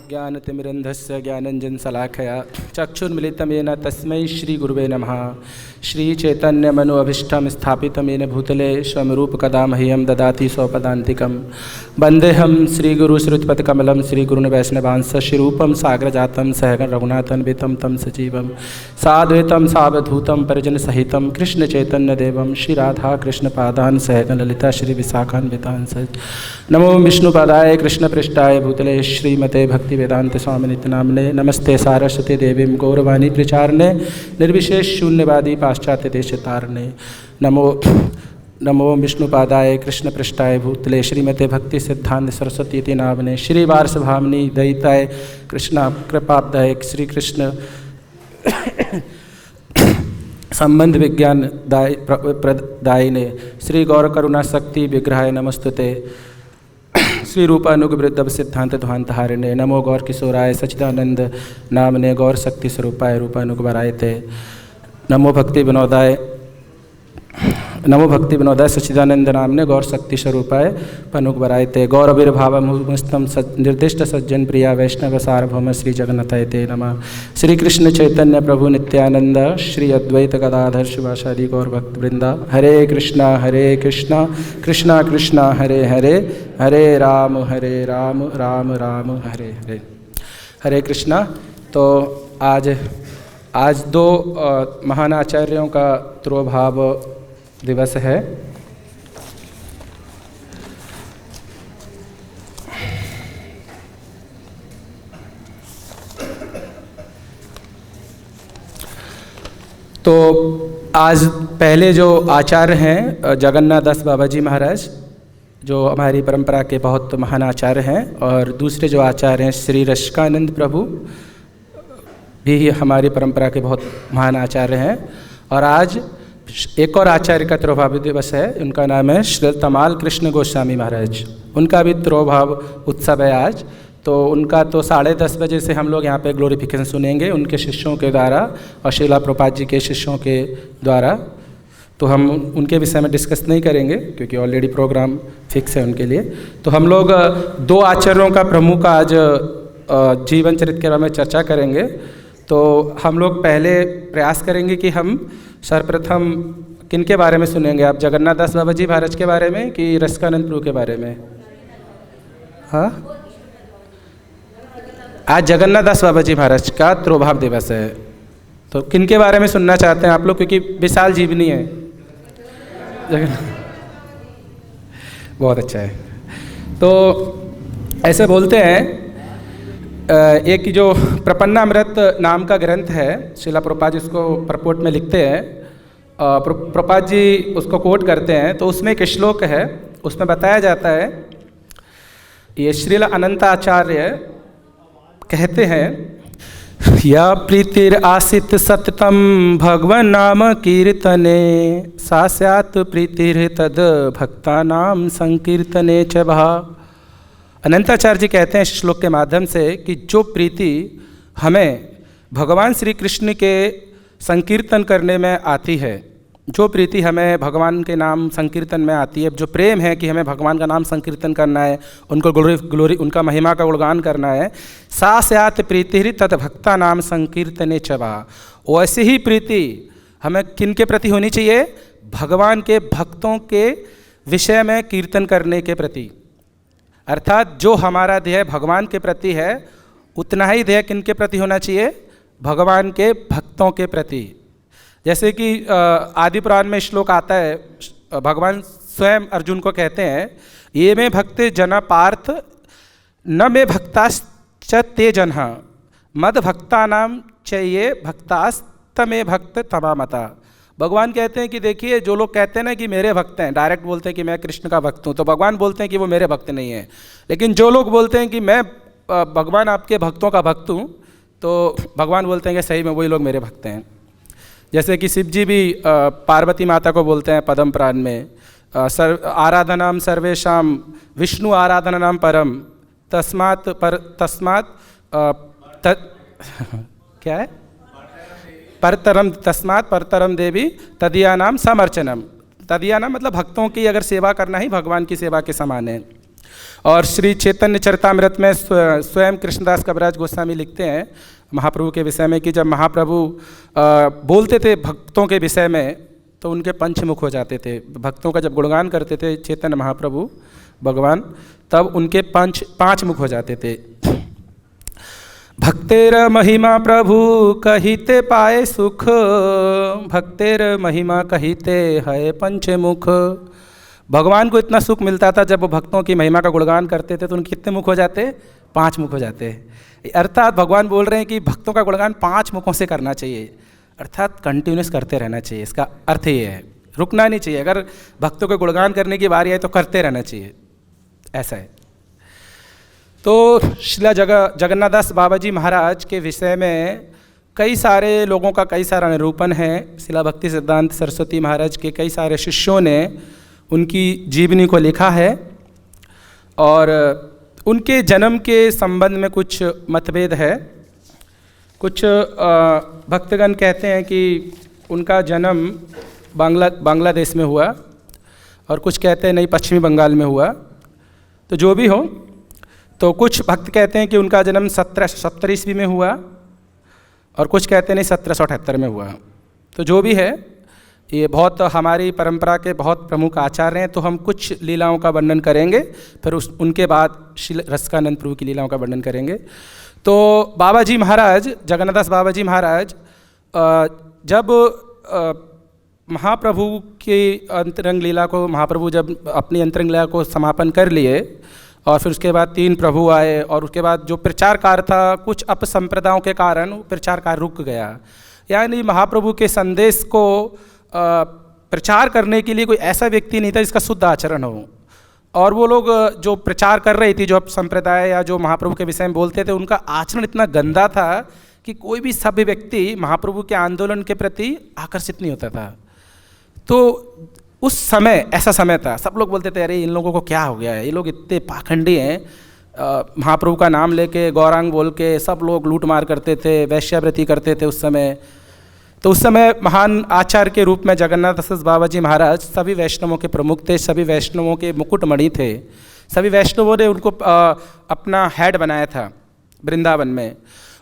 ज्ञानतिमिरन्धस्य ज्ञानञ्जनशलाकया चक्षुर्मिलितं येन तस्मै श्रीगुरुवे नमः। श्रीचैतन्यमनोभीष्टं स्थापितं येन भूतले स्वरूपकदा मह्यं ददाति स्वपदान्तिकं। वन्देऽहं श्रीगुरुश्रुतिपदकमलं श्रीगुरून् वैष्णवांश श्रीरूपं सागरजातं सहगण रघुनाथान्वितं तं सजीवं साद्वैतं सावधूतं परिजनसहितं कृष्णचैतन्यदेवं श्रीराधाकृष्णपादान् सहगण ललिता श्रीविशाखान्वितान् सज। नमो विष्णुपादाय कृष्णपृष्ठाय भूतले श्रीमते भक्तिवेदांत स्वामिनिति नामने। नमस्ते सारस्वती देवीं गौरवाणी प्रचारणे निर्विशेष शून्यवादी पाश्चात्य देश तारणे। नमो विष्णुपादाय कृष्णपृष्ठाय भूतले श्रीमते भक्ति सिद्धांत सरस्वती इति नामने। श्री वारसभामिनी दयिताय कृष्णा कृपाब्दाय श्री कृष्ण संबंध विज्ञान प्रदायिने श्री गौर करुणा शक्ति विग्रहाय नमस्तुते। श्री रूपानुगवृद्धव सिद्धांत ध्वांतहारिणे। नमो गौर किशोराय सच्चिदानंद नामने गौर शक्ति स्वरूपाय रूपानुगवराय ते। नमो भक्ति विनोदाय सच्चिदानंद नामने गौर शक्ति स्वरूपाय पनुगवराय ते। गौरविर्भावमुस्तम निर्दिष्ट सज्जन प्रिया वैष्णव सार्वभौम श्री जगन्नाथाय ते नमः। श्री कृष्ण चैतन्य प्रभु नित्यानंद श्री अद्वैत गदाधर शिवासादि गौर भक्त वृंदा। हरे कृष्णा कृष्णा कृष्णा हरे हरे, हरे राम राम राम हरे हरे। हरे कृष्णा। तो आज दो महान आचार्यों का तिरोभाव दिवस है। तो आज पहले जो आचार्य हैं जगन्नाथ दास बाबा जी महाराज, जो हमारी परंपरा के बहुत महान आचार्य हैं, और दूसरे जो आचार्य हैं श्री रसिकानंद प्रभु भी हमारी परंपरा के बहुत महान आचार्य हैं। और आज एक और आचार्य का तिरोभाव दिवस है, उनका नाम है श्री तमाल कृष्ण गोस्वामी महाराज। उनका भी तिरोभाव उत्सव है आज। तो उनका तो 10:30 बजे से हम लोग यहाँ पे ग्लोरिफिकेशन सुनेंगे उनके शिष्यों के द्वारा और श्रीला प्रभुपाद जी के शिष्यों के द्वारा। तो हम उनके विषय में डिस्कस नहीं करेंगे क्योंकि ऑलरेडी प्रोग्राम फिक्स है उनके लिए। तो हम लोग दो आचार्यों का प्रमुख आज जीवन चरित्र के बारे में चर्चा करेंगे। तो हम लोग पहले प्रयास करेंगे कि हम सर्वप्रथम किन के बारे में सुनेंगे आप? जगन्नाथ दास बाबा जी महाराज के बारे में कि रसिकानंद प्रभु के बारे में? हाँ, आज जगन्नाथ दास बाबा जी महाराज का तिरोभाव दिवस है। तो किन के बारे में सुनना चाहते हैं आप लोग? क्योंकि विशाल जीवनी है। बहुत अच्छा है। तो ऐसे बोलते हैं, एक जो प्रपन्नामृत नाम का ग्रंथ है, श्रीला प्रभुपाद जी उसको प्रपोट में लिखते हैं, प्रभुपाद जी उसको कोट करते हैं। तो उसमें एक श्लोक है, उसमें बताया जाता है, ये श्रीला अनंताचार्य कहते हैं, या प्रीतिर आसित सततम भगवन नाम कीर्तने सा स्यात् प्रीतिर तद भक्ता नाम संकीर्तने च भा। अनंताचार्य जी कहते हैं इस श्लोक के माध्यम से कि जो प्रीति हमें भगवान श्री कृष्ण के संकीर्तन करने में आती है, जो प्रीति हमें भगवान के नाम संकीर्तन में आती है, जो प्रेम है कि हमें भगवान का नाम संकीर्तन करना है, उनको ग्लोरी उनका महिमा का गुणगान करना है, सा स्यात् प्रीति तत् भक्ता नाम संकीर्तने च भा। वैसे ही प्रीति हमें किन के प्रति होनी चाहिए? भगवान के भक्तों के विषय में कीर्तन करने के प्रति। अर्थात जो हमारा ध्येय भगवान के प्रति है, उतना ही ध्येय किन के प्रति होना चाहिए? भगवान के भक्तों के प्रति। जैसे कि आदि पुराण में श्लोक आता है, भगवान स्वयं अर्जुन को कहते हैं, ये में भक्त जना पार्थ न मे भक्ताश्च ते जनः मद भक्ता नाम चाहिए भक्तास्त में भक्त तमामता। भगवान कहते हैं कि देखिए, जो लोग कहते हैं ना कि मेरे भक्त हैं, डायरेक्ट बोलते हैं कि मैं कृष्ण का भक्त हूँ, तो भगवान बोलते हैं कि वो मेरे भक्त नहीं है। लेकिन जो लोग बोलते हैं कि मैं भगवान आपके भक्तों का भक्त हूँ, तो भगवान बोलते हैं कि सही में वही लोग मेरे भक्त हैं। जैसे कि शिव जी भी पार्वती माता को बोलते हैं पद्म पुराण में, आराधनाम सर्वेशाम विष्णु आराधनाम परम तस्मात् क्या है? परतरम तस्मात् परतरम देवी तदीयानाम समर्चनम। तदीयानाम मतलब भक्तों की अगर सेवा करना ही भगवान की सेवा के समान है। और श्री चैतन्य चरितामृत में स्वयं कृष्णदास कविराज गोस्वामी लिखते हैं महाप्रभु के विषय में कि जब महाप्रभु बोलते थे भक्तों के विषय में तो उनके पंचमुख हो जाते थे। भक्तों का जब गुणगान करते थे चैतन्य महाप्रभु भगवान, तब उनके पांच मुख हो जाते थे। भक्तेर महिमा प्रभु कहिते पाए सुख, भक्तेर महिमा कहिते है पंचमुख। भगवान को इतना सुख मिलता था जब वो भक्तों की महिमा का गुणगान करते थे तो उनके कितने मुख हो जाते? 5 मुख हो जाते। अर्थात भगवान बोल रहे हैं कि भक्तों का गुणगान 5 मुखों से करना चाहिए, अर्थात कंटिन्यूस करते रहना चाहिए। इसका अर्थ ये है, रुकना नहीं चाहिए। अगर भक्तों के गुणगान करने की बारी आए तो करते रहना चाहिए, ऐसा है। तो श्रीला जगन्नाथ दास बाबा जी महाराज के विषय में कई सारे लोगों का कई सारा निरूपण है। शिला भक्ति सिद्धांत सरस्वती महाराज के कई सारे शिष्यों ने उनकी जीवनी को लिखा है और उनके जन्म के संबंध में कुछ मतभेद है। कुछ भक्तगण कहते हैं कि उनका जन्म बांग्लादेश में हुआ और कुछ कहते हैं नहीं पश्चिमी बंगाल में हुआ। तो जो भी हो, तो कुछ भक्त कहते हैं कि उनका जन्म 1770 ईस्वी में हुआ और कुछ कहते हैं नहीं 1778 में हुआ। तो जो भी है, ये बहुत हमारी परंपरा के बहुत प्रमुख आचार्य हैं। तो हम कुछ लीलाओं का वर्णन करेंगे, फिर उनके बाद श्री रसिकानंद प्रभु की लीलाओं का वर्णन करेंगे। तो बाबा जी महाराज, जगन्नाथ दास बाबा जी महाराज जब महाप्रभु की अंतरंग लीला को, महाप्रभु जब अपनी अंतरंग लीला को समापन कर लिए और फिर उसके बाद 3 प्रभु आए और उसके बाद जो प्रचार कार्य था, कुछ अपसंप्रदायों के कारण प्रचार कार्य रुक गया। यानी महाप्रभु के संदेश को प्रचार करने के लिए कोई ऐसा व्यक्ति नहीं था जिसका शुद्ध आचरण हो। और वो लोग जो प्रचार कर रही थी, जो संप्रदाय या जो महाप्रभु के विषय में बोलते थे, उनका आचरण इतना गंदा था कि कोई भी सभ्य व्यक्ति महाप्रभु के आंदोलन के प्रति आकर्षित नहीं होता था। तो उस समय ऐसा समय था, सब लोग बोलते थे अरे इन लोगों को क्या हो गया है, ये लोग इतने पाखंडी हैं। महाप्रभु का नाम लेके गौरांग बोल के सब लोग लूट मार करते थे, वैश्यावृत्ति करते थे उस समय। तो उस समय महान आचार्य के रूप में जगन्नाथ दास बाबा जी महाराज सभी वैष्णवों के प्रमुख थे, सभी वैष्णवों के मुकुटमणि थे। सभी वैष्णवों ने उनको अपना हेड बनाया था वृंदावन में।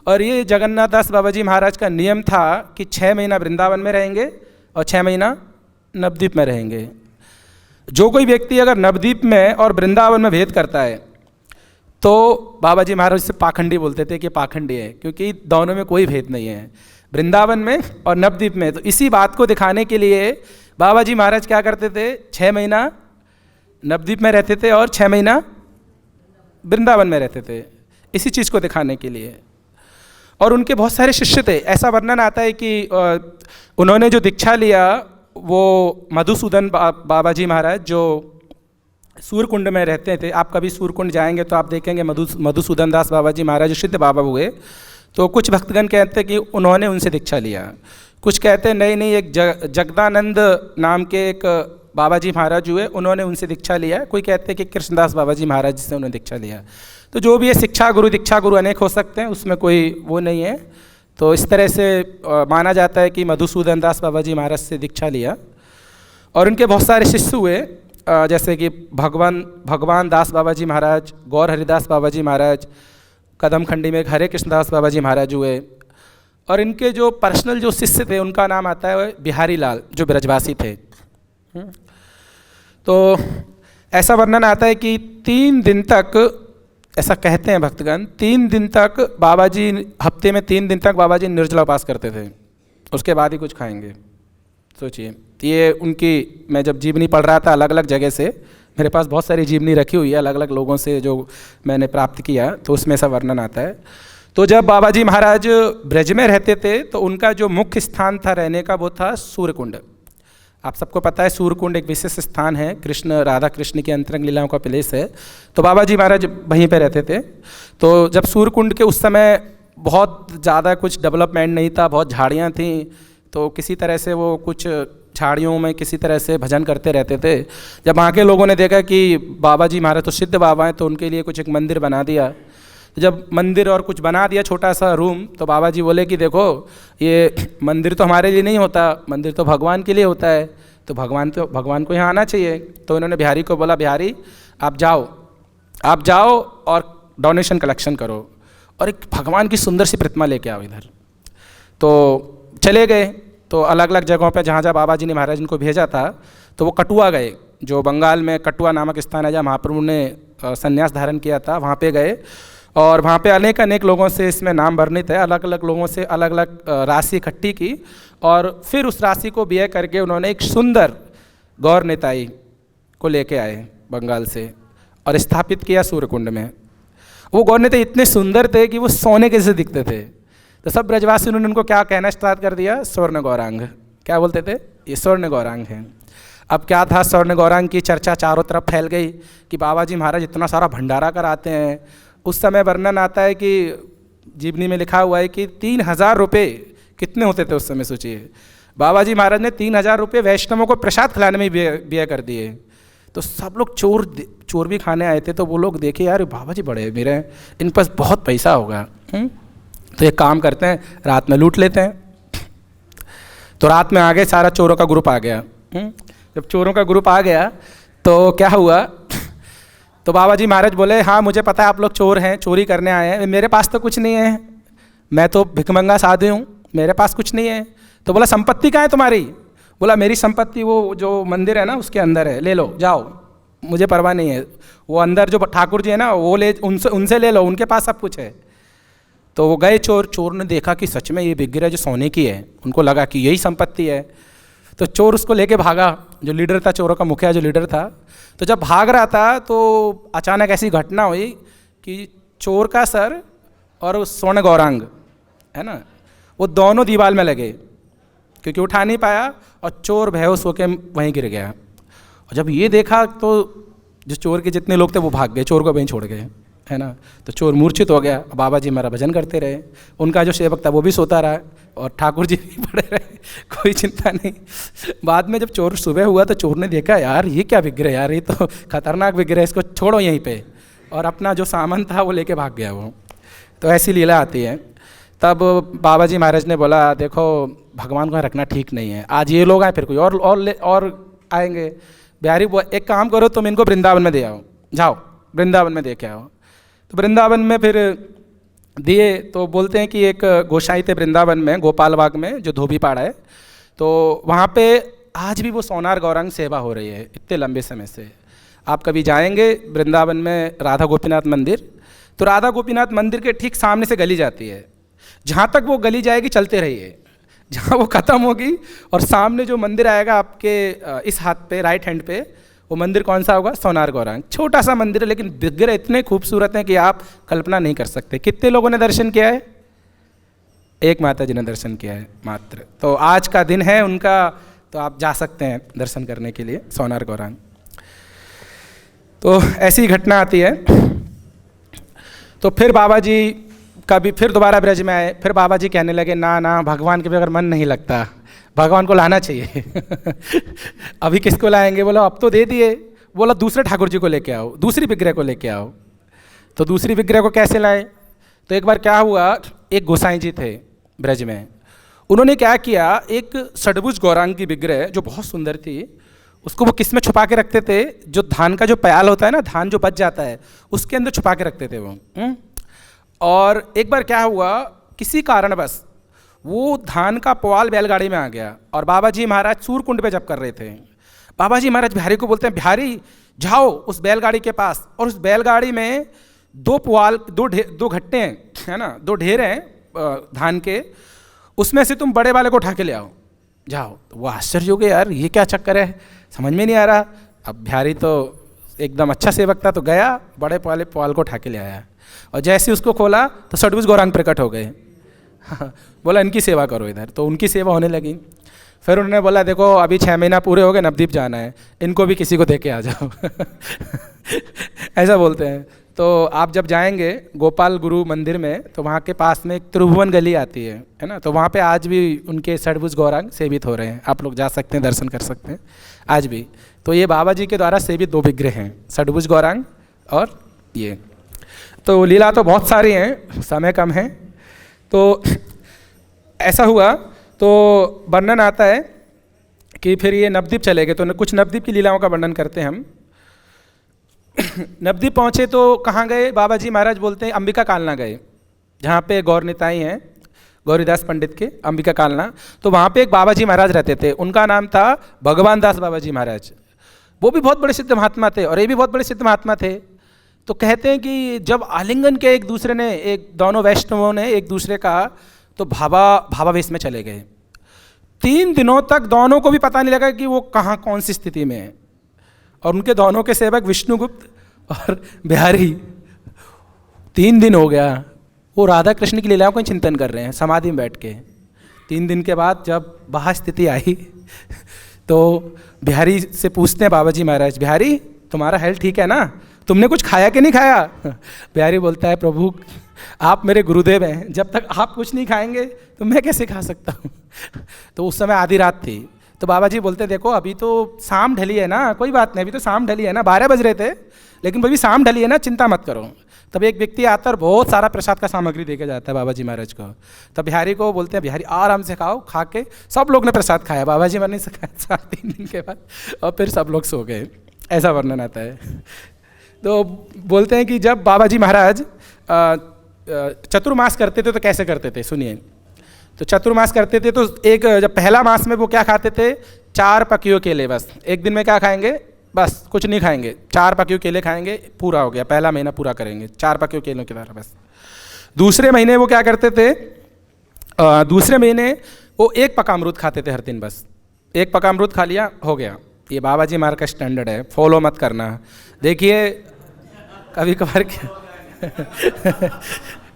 और ये जगन्नाथ दास बाबा जी महाराज का नियम था कि 6 महीना वृंदावन में रहेंगे और 6 महीना नवद्वीप में रहेंगे। जो कोई व्यक्ति अगर नवद्वीप में और वृंदावन में भेद करता है तो बाबा जी महाराज से पाखंडी बोलते थे कि पाखंडी है, क्योंकि दोनों में कोई भेद नहीं है, वृंदावन में और नवद्वीप में। तो इसी बात को दिखाने के लिए बाबा जी महाराज क्या करते थे, 6 महीना नवद्वीप में रहते थे और 6 महीना वृंदावन में रहते थे, इसी चीज़ को दिखाने के लिए। और उनके बहुत सारे शिष्य थे। ऐसा वर्णन आता है कि उन्होंने जो दीक्षा लिया वो मधुसूदन बाबा जी महाराज जो सूर्यकुंड में रहते थे। आप कभी सूर्यकुंड जाएंगे तो आप देखेंगे मधुसूदन दास बाबा जी महाराज सिद्ध बाबा हुए। तो कुछ भक्तगण कहते हैं कि उन्होंने उनसे दीक्षा लिया, कुछ कहते हैं नहीं एक जगदानंद नाम के एक बाबा जी महाराज हुए, उन्होंने उनसे दीक्षा लिया। कोई कहते हैं कि कृष्णदास बाबा जी महाराज से उन्होंने दीक्षा लिया। तो जो भी है, शिक्षा गुरु दीक्षा गुरु अनेक हो सकते हैं, उसमें कोई वो नहीं है। तो इस तरह से माना जाता है कि मधुसूदन दास बाबा जी महाराज से दीक्षा लिया। और उनके बहुत सारे शिष्य हुए, जैसे कि भगवान दास बाबा जी महाराज, गौर हरिदास बाबा जी महाराज, कदम खंडी में हरे कृष्णदास बाबा जी महाराज हुए। और इनके जो पर्सनल जो शिष्य थे उनका नाम आता है बिहारी लाल, जो ब्रजवासी थे। तो ऐसा वर्णन आता है कि 3 दिन तक, ऐसा कहते हैं भक्तगण, 3 दिन तक बाबा जी, हफ्ते में 3 दिन तक बाबा जी निर्जला उपास करते थे, उसके बाद ही कुछ खाएंगे। सोचिए, ये उनकी, मैं जब जीवनी पढ़ रहा था अलग अलग जगह से, मेरे पास बहुत सारी जीवनी रखी हुई है अलग अलग लोगों से जो मैंने प्राप्त किया, तो उसमें ऐसा वर्णन आता है। तो जब बाबा जी महाराज ब्रज में रहते थे तो उनका जो मुख्य स्थान था रहने का वो था सूर्यकुंड। आप सबको पता है सूर्यकुंड एक विशेष स्थान है, कृष्ण राधा कृष्ण की अंतरंग लीलाओं का प्लेस है। तो बाबा जी महाराज वहीं पे रहते थे। तो जब सूर्यकुंड के उस समय बहुत ज़्यादा कुछ डेवलपमेंट नहीं था, बहुत झाड़ियाँ थीं, तो किसी तरह से वो कुछ झाड़ियों में किसी तरह से भजन करते रहते थे। जब वहाँ के लोगों ने देखा कि बाबा जी महाराज तो सिद्ध बाबा हैं, तो उनके लिए कुछ एक मंदिर बना दिया। जब मंदिर और कुछ बना दिया, छोटा सा रूम, तो बाबा जी बोले कि देखो ये मंदिर तो हमारे लिए नहीं होता, मंदिर तो भगवान के लिए होता है, तो भगवान को यहाँ आना चाहिए। तो इन्होंने बिहारी को बोला, बिहारी आप जाओ आप जाओ और डोनेशन कलेक्शन करो और एक भगवान की सुंदर सी प्रतिमा लेके आओ इधर। तो चले गए, तो अलग अलग जगहों पे जहाँ जहाँ बाबा जी ने महाराज इनको भेजा था, तो वो कटुआ गए, जो बंगाल में कटुआ नामक स्थान है जहाँ महाप्रभु ने संन्यास धारण किया था, वहाँ पे गए और वहाँ पे अनेक लोगों से इसमें नाम वर्णित है, अलग अलग लोगों से अलग अलग राशि इकट्ठी की और फिर उस राशि को व्यय करके उन्होंने एक सुंदर गौर निताई को लेके आए बंगाल से और स्थापित किया सूर्यकुंड में। वो गौर निताई इतने सुंदर थे कि वो सोने के जैसे दिखते थे। तो सब ब्रजवासी उन्होंने उनको क्या कहना स्टार्ट कर दिया, स्वर्ण गौरांग। क्या बोलते थे, ये स्वर्ण गौरांग हैं। अब क्या था, स्वर्ण गौरांग की चर्चा चारों तरफ फैल गई कि बाबा जी महाराज इतना सारा भंडारा कराते हैं। उस समय वर्णन आता है कि जीवनी में लिखा हुआ है कि 3000 रुपये कितने होते थे उस समय, सोचिए। बाबा जी महाराज ने 3000 रुपये वैष्णवों को प्रसाद खिलाने में व्यय कर दिए। तो सब लोग चोर भी खाने आए थे, तो वो लोग देखे यार बाबा जी बड़े मेरे, इन पास बहुत पैसा होगा, तो एक काम करते हैं रात में लूट लेते हैं। तो रात में आ गए, सारा चोरों का ग्रुप आ गया। जब चोरों का ग्रुप आ गया तो क्या हुआ, तो बाबा जी महाराज बोले हाँ मुझे पता है आप लोग चोर हैं, चोरी करने आए हैं, मेरे पास तो कुछ नहीं है, मैं तो भिखमंगा साधु हूँ, मेरे पास कुछ नहीं है। तो बोला संपत्ति कहाँ है तुम्हारी? बोला मेरी संपत्ति वो जो मंदिर है ना उसके अंदर है, ले लो जाओ, मुझे परवाह नहीं है। वो अंदर जो ठाकुर जी है ना वो ले, उनसे ले लो, उनके पास सब कुछ है। तो वो गए चोर ने देखा कि सच में ये विग्रह जो सोने की है, उनको लगा कि यही संपत्ति है। तो चोर उसको लेके भागा, जो लीडर था, चोरों का मुखिया जो लीडर था। तो जब भाग रहा था तो अचानक ऐसी घटना हुई कि चोर का सर और स्वर्ण गौरांग है ना, वो दोनों दीवार में लगे क्योंकि उठा नहीं पाया और चोर बेहोश होकर वहीं गिर गया। और जब ये देखा तो जो चोर के जितने लोग थे वो भाग गए, चोर को वहीं छोड़ गए, है ना। तो चोर मूर्छित हो गया। बाबा जी हमारा भजन करते रहे, उनका जो सेवक था वो भी सोता रहा और ठाकुर जी भी पड़े रहे, कोई चिंता नहीं। बाद में जब चोर सुबह हुआ तो चोर ने देखा यार ये क्या विग्रह, यार ये तो खतरनाक विग्रह है, इसको छोड़ो यहीं पे, और अपना जो सामान था वो लेके भाग गया वो। तो ऐसी लीला आती है। तब बाबा जी महाराज ने बोला देखो भगवान को रखना ठीक नहीं है, आज ये लोग आए फिर कोई और आएंगे। बिहारी एक काम करो तुम इनको वृंदावन में दे आओ, जाओ वृंदावन में दे के आओ। तो वृंदावन में फिर दिए। तो बोलते हैं कि एक गोसाई थे वृंदावन में, गोपाल बाग में, जो धोबी पाड़ा है, तो वहाँ पे आज भी वो सोनार गौरांग सेवा हो रही है इतने लंबे समय से। आप कभी जाएंगे वृंदावन में राधा गोपीनाथ मंदिर, तो राधा गोपीनाथ मंदिर के ठीक सामने से गली जाती है, जहाँ तक वो गली जाएगी चलते रहिए, जहाँ वो ख़त्म होगी और सामने जो मंदिर आएगा आपके इस हाथ पे, राइट हैंड पे, वो मंदिर कौन सा होगा? सोनार गौरांग। छोटा सा मंदिर है लेकिन विग्रह इतने खूबसूरत हैं कि आप कल्पना नहीं कर सकते। कितने लोगों ने दर्शन किया है? एक माता जी ने दर्शन किया है मात्र। तो आज का दिन है उनका, तो आप जा सकते हैं दर्शन करने के लिए सोनार गौरांग। तो ऐसी घटना आती है। तो फिर बाबा जी कभी फिर दोबारा ब्रज में आए, फिर बाबा जी कहने लगे ना ना भगवान के बगैर मन नहीं लगता, भगवान को लाना चाहिए। अभी किसको लाएंगे? बोला अब तो दे दिए। बोला दूसरे ठाकुर जी को लेके आओ, दूसरी विग्रह को लेके आओ। तो दूसरी विग्रह को कैसे लाए? तो एक बार क्या हुआ, एक गोसाई जी थे ब्रज में, उन्होंने क्या किया, एक षडभुज गौरांग की विग्रह जो बहुत सुंदर थी, उसको वो किस में छुपा के रखते थे? जो धान का जो प्याल होता है ना, धान जो बच जाता है उसके अंदर छुपा के रखते थे वो। और एक बार क्या हुआ, किसी कारणवश वो धान का पुआल बैलगाड़ी में आ गया और बाबा जी महाराज सूरकुंड पे जप कर रहे थे। बाबा जी महाराज बिहारी को बोलते हैं, बिहारी जाओ उस बैलगाड़ी के पास, और उस बैलगाड़ी में दो पुआल, दो घट्टे हैं, है ना, दो ढेर हैं धान के, उसमें से तुम बड़े वाले को उठा के ले आओ, जाओ। तो वो आश्चर्य हो गए, यार ये क्या चक्कर है, समझ में नहीं आ रहा। अब बिहारी तो एकदम अच्छा सेवक था, तो गया बड़े वाले पुआल को उठा के ले आया, और जैसे उसको खोला तो षडभुज गौरांग प्रकट हो गए। बोला इनकी सेवा करो इधर। तो उनकी सेवा होने लगी। फिर उन्होंने बोला देखो अभी 6 महीना पूरे हो गए, नवद्वीप जाना है, इनको भी किसी को दे के आ जाओ। ऐसा बोलते हैं। तो आप जब जाएंगे गोपाल गुरु मंदिर में, तो वहाँ के पास में एक त्रिभुवन गली आती है ना, तो वहाँ पे आज भी उनके षडभुज गौरांग सेवित हो रहे हैं। आप लोग जा सकते हैं, दर्शन कर सकते हैं आज भी। तो ये बाबा जी के द्वारा सेवित 2 विग्रह हैं, षडभुज गौरांग और ये। तो लीला तो बहुत सारी हैं, समय कम है। तो ऐसा हुआ, तो वर्णन आता है कि फिर ये नवद्वीप चले गए। तो कुछ नवद्वीप की लीलाओं का वर्णन करते हैं हम। नवद्वीप पहुँचे तो कहाँ गए? बाबा जी महाराज बोलते हैं अंबिका कालना गए, जहाँ पे गौर निताई हैं, गौरीदास पंडित के अंबिका कालना। तो वहाँ पे एक बाबा जी महाराज रहते थे, उनका नाम था भगवान दास बाबा जी महाराज। वो भी बहुत बड़े सिद्ध महात्मा थे और ये भी बहुत बड़े सिद्ध महात्मा थे। तो कहते हैं कि जब आलिंगन के एक दूसरे ने, एक दोनों वैष्णवों ने एक दूसरे का, तो भावावेश में चले गए। 3 दिनों तक दोनों को भी पता नहीं लगा कि वो कहाँ कौन सी स्थिति में है। और उनके दोनों के सेवक विष्णुगुप्त और बिहारी, 3 दिन हो गया वो राधा कृष्ण की लीलाओं का चिंतन कर रहे हैं समाधि में बैठ के। 3 दिन के बाद जब वह स्थिति आई तो बिहारी से पूछते हैं बाबा जी महाराज, बिहारी तुम्हारा हेल्थ ठीक है ना, तुमने कुछ खाया कि नहीं खाया? बिहारी बोलता है, प्रभु आप मेरे गुरुदेव हैं, जब तक आप कुछ नहीं खाएंगे तो मैं कैसे खा सकता हूँ। तो उस समय आधी रात थी। तो बाबा जी बोलते देखो अभी तो शाम ढली है ना, कोई बात नहीं, अभी तो शाम ढली है ना, 12 बज रहे थे, लेकिन अभी शाम ढली है ना, चिंता मत करो। तब एक व्यक्ति आता और बहुत सारा प्रसाद का सामग्री देके जाता है बाबा जी महाराज को। तब बिहारी को बोलते हैं, बिहारी आराम से खाओ। खा के सब लोग ने प्रसाद खाया, बाबा जी महाराज ने खाया 3 दिन के बाद, और फिर सब लोग सो गए। ऐसा वर्णन आता है। तो बोलते हैं कि जब बाबा जी महाराज चतुर्मास करते थे तो कैसे करते थे, सुनिए। तो चतुर्मास करते थे तो एक जब पहला मास में वो क्या खाते थे, 4 पकियों केले। बस एक दिन में क्या खाएंगे, बस कुछ नहीं खाएंगे, 4 पकियों केले खाएंगे, पूरा हो गया, पहला महीना पूरा करेंगे 4 पकियों केलों के द्वारा बस। दूसरे महीने वो क्या करते थे, दूसरे महीने वो 1 पका अमरूद खाते थे हर दिन, बस 1 पका अमरूद खा लिया, हो गया। ये बाबा जी महाराज का स्टैंडर्ड है, फॉलो मत करना। देखिए कभी कभार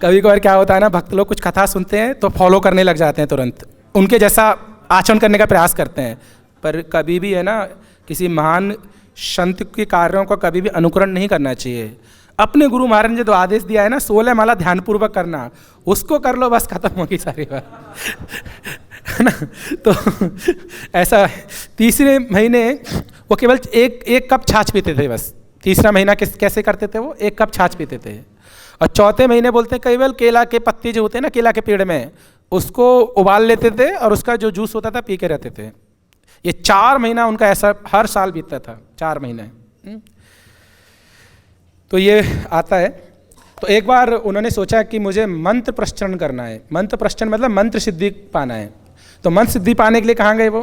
कभी कभार क्या होता है ना, भक्त लोग कुछ कथा सुनते हैं तो फॉलो करने लग जाते हैं तुरंत, उनके जैसा आचरण करने का प्रयास करते हैं। पर कभी भी है ना, किसी महान संत के कार्यों का कभी भी अनुकरण नहीं करना चाहिए। अपने गुरु महाराज ने जो आदेश दिया है ना, 16 माला ध्यानपूर्वक करना, उसको कर लो, बस खत्म होगी सारी बात, है ना। तो ऐसा तीसरे महीने वो केवल एक कप छाछ पीते थे बस। तीसरा महीना कैसे करते थे वो, 1 कप छाछ पीते थे। और चौथे महीने बोलते हैं केवल केला के पत्ते जो होते हैं ना, केला के पेड़ में, उसको उबाल लेते थे और उसका जो जूस होता था पी के रहते थे। ये 4 महीना उनका ऐसा हर साल बीतता था, 4 महीने। तो ये आता है। तो एक बार उन्होंने सोचा कि मुझे मंत्र प्रश्चरण करना है। मंत्र प्रश्चरण मतलब मंत्र सिद्धि पाना है। तो मंत्र सिद्धि पाने के लिए कहाँ गए वो,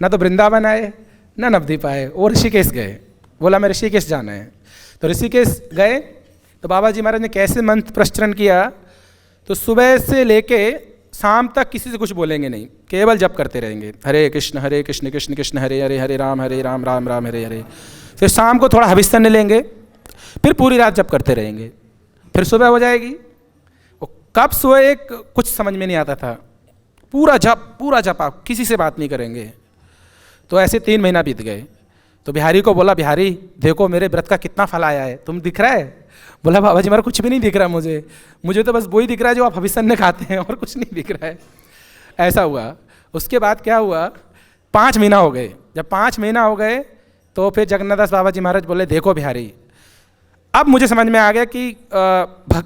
ना तो वृंदावन आए ना नवद्वीप आए, वो ऋषिकेश गए। बोला मैं ऋषिकेश जाना है। तो ऋषिकेश गए। तो बाबा जी महाराज ने कैसे मंत्र प्रश्चरण किया, तो सुबह से लेके शाम तक किसी से कुछ बोलेंगे नहीं, केवल जप करते रहेंगे, हरे कृष्ण कृष्ण कृष्ण हरे हरे, हरे राम राम राम हरे हरे। फिर शाम को थोड़ा हविष्य लेंगे, फिर पूरी रात जप करते रहेंगे, फिर सुबह हो जाएगी। वो कब सोए कुछ समझ में नहीं आता था, पूरा जप आप किसी से बात नहीं करेंगे। तो ऐसे 3 महीना बीत गए। तो बिहारी को बोला, बिहारी देखो मेरे व्रत का कितना फल आया है, तुम दिख रहा है? बोला बाबा जी महाराज कुछ भी नहीं दिख रहा मुझे तो बस वही दिख रहा है जो आप हविष्य खाते हैं, और कुछ नहीं दिख रहा है। ऐसा हुआ। उसके बाद क्या हुआ, 5 महीना हो गए। जब 5 महीना हो गए तो फिर जगन्नाथ दास बाबा जी महाराज बोले, देखो बिहारी अब मुझे समझ में आ गया कि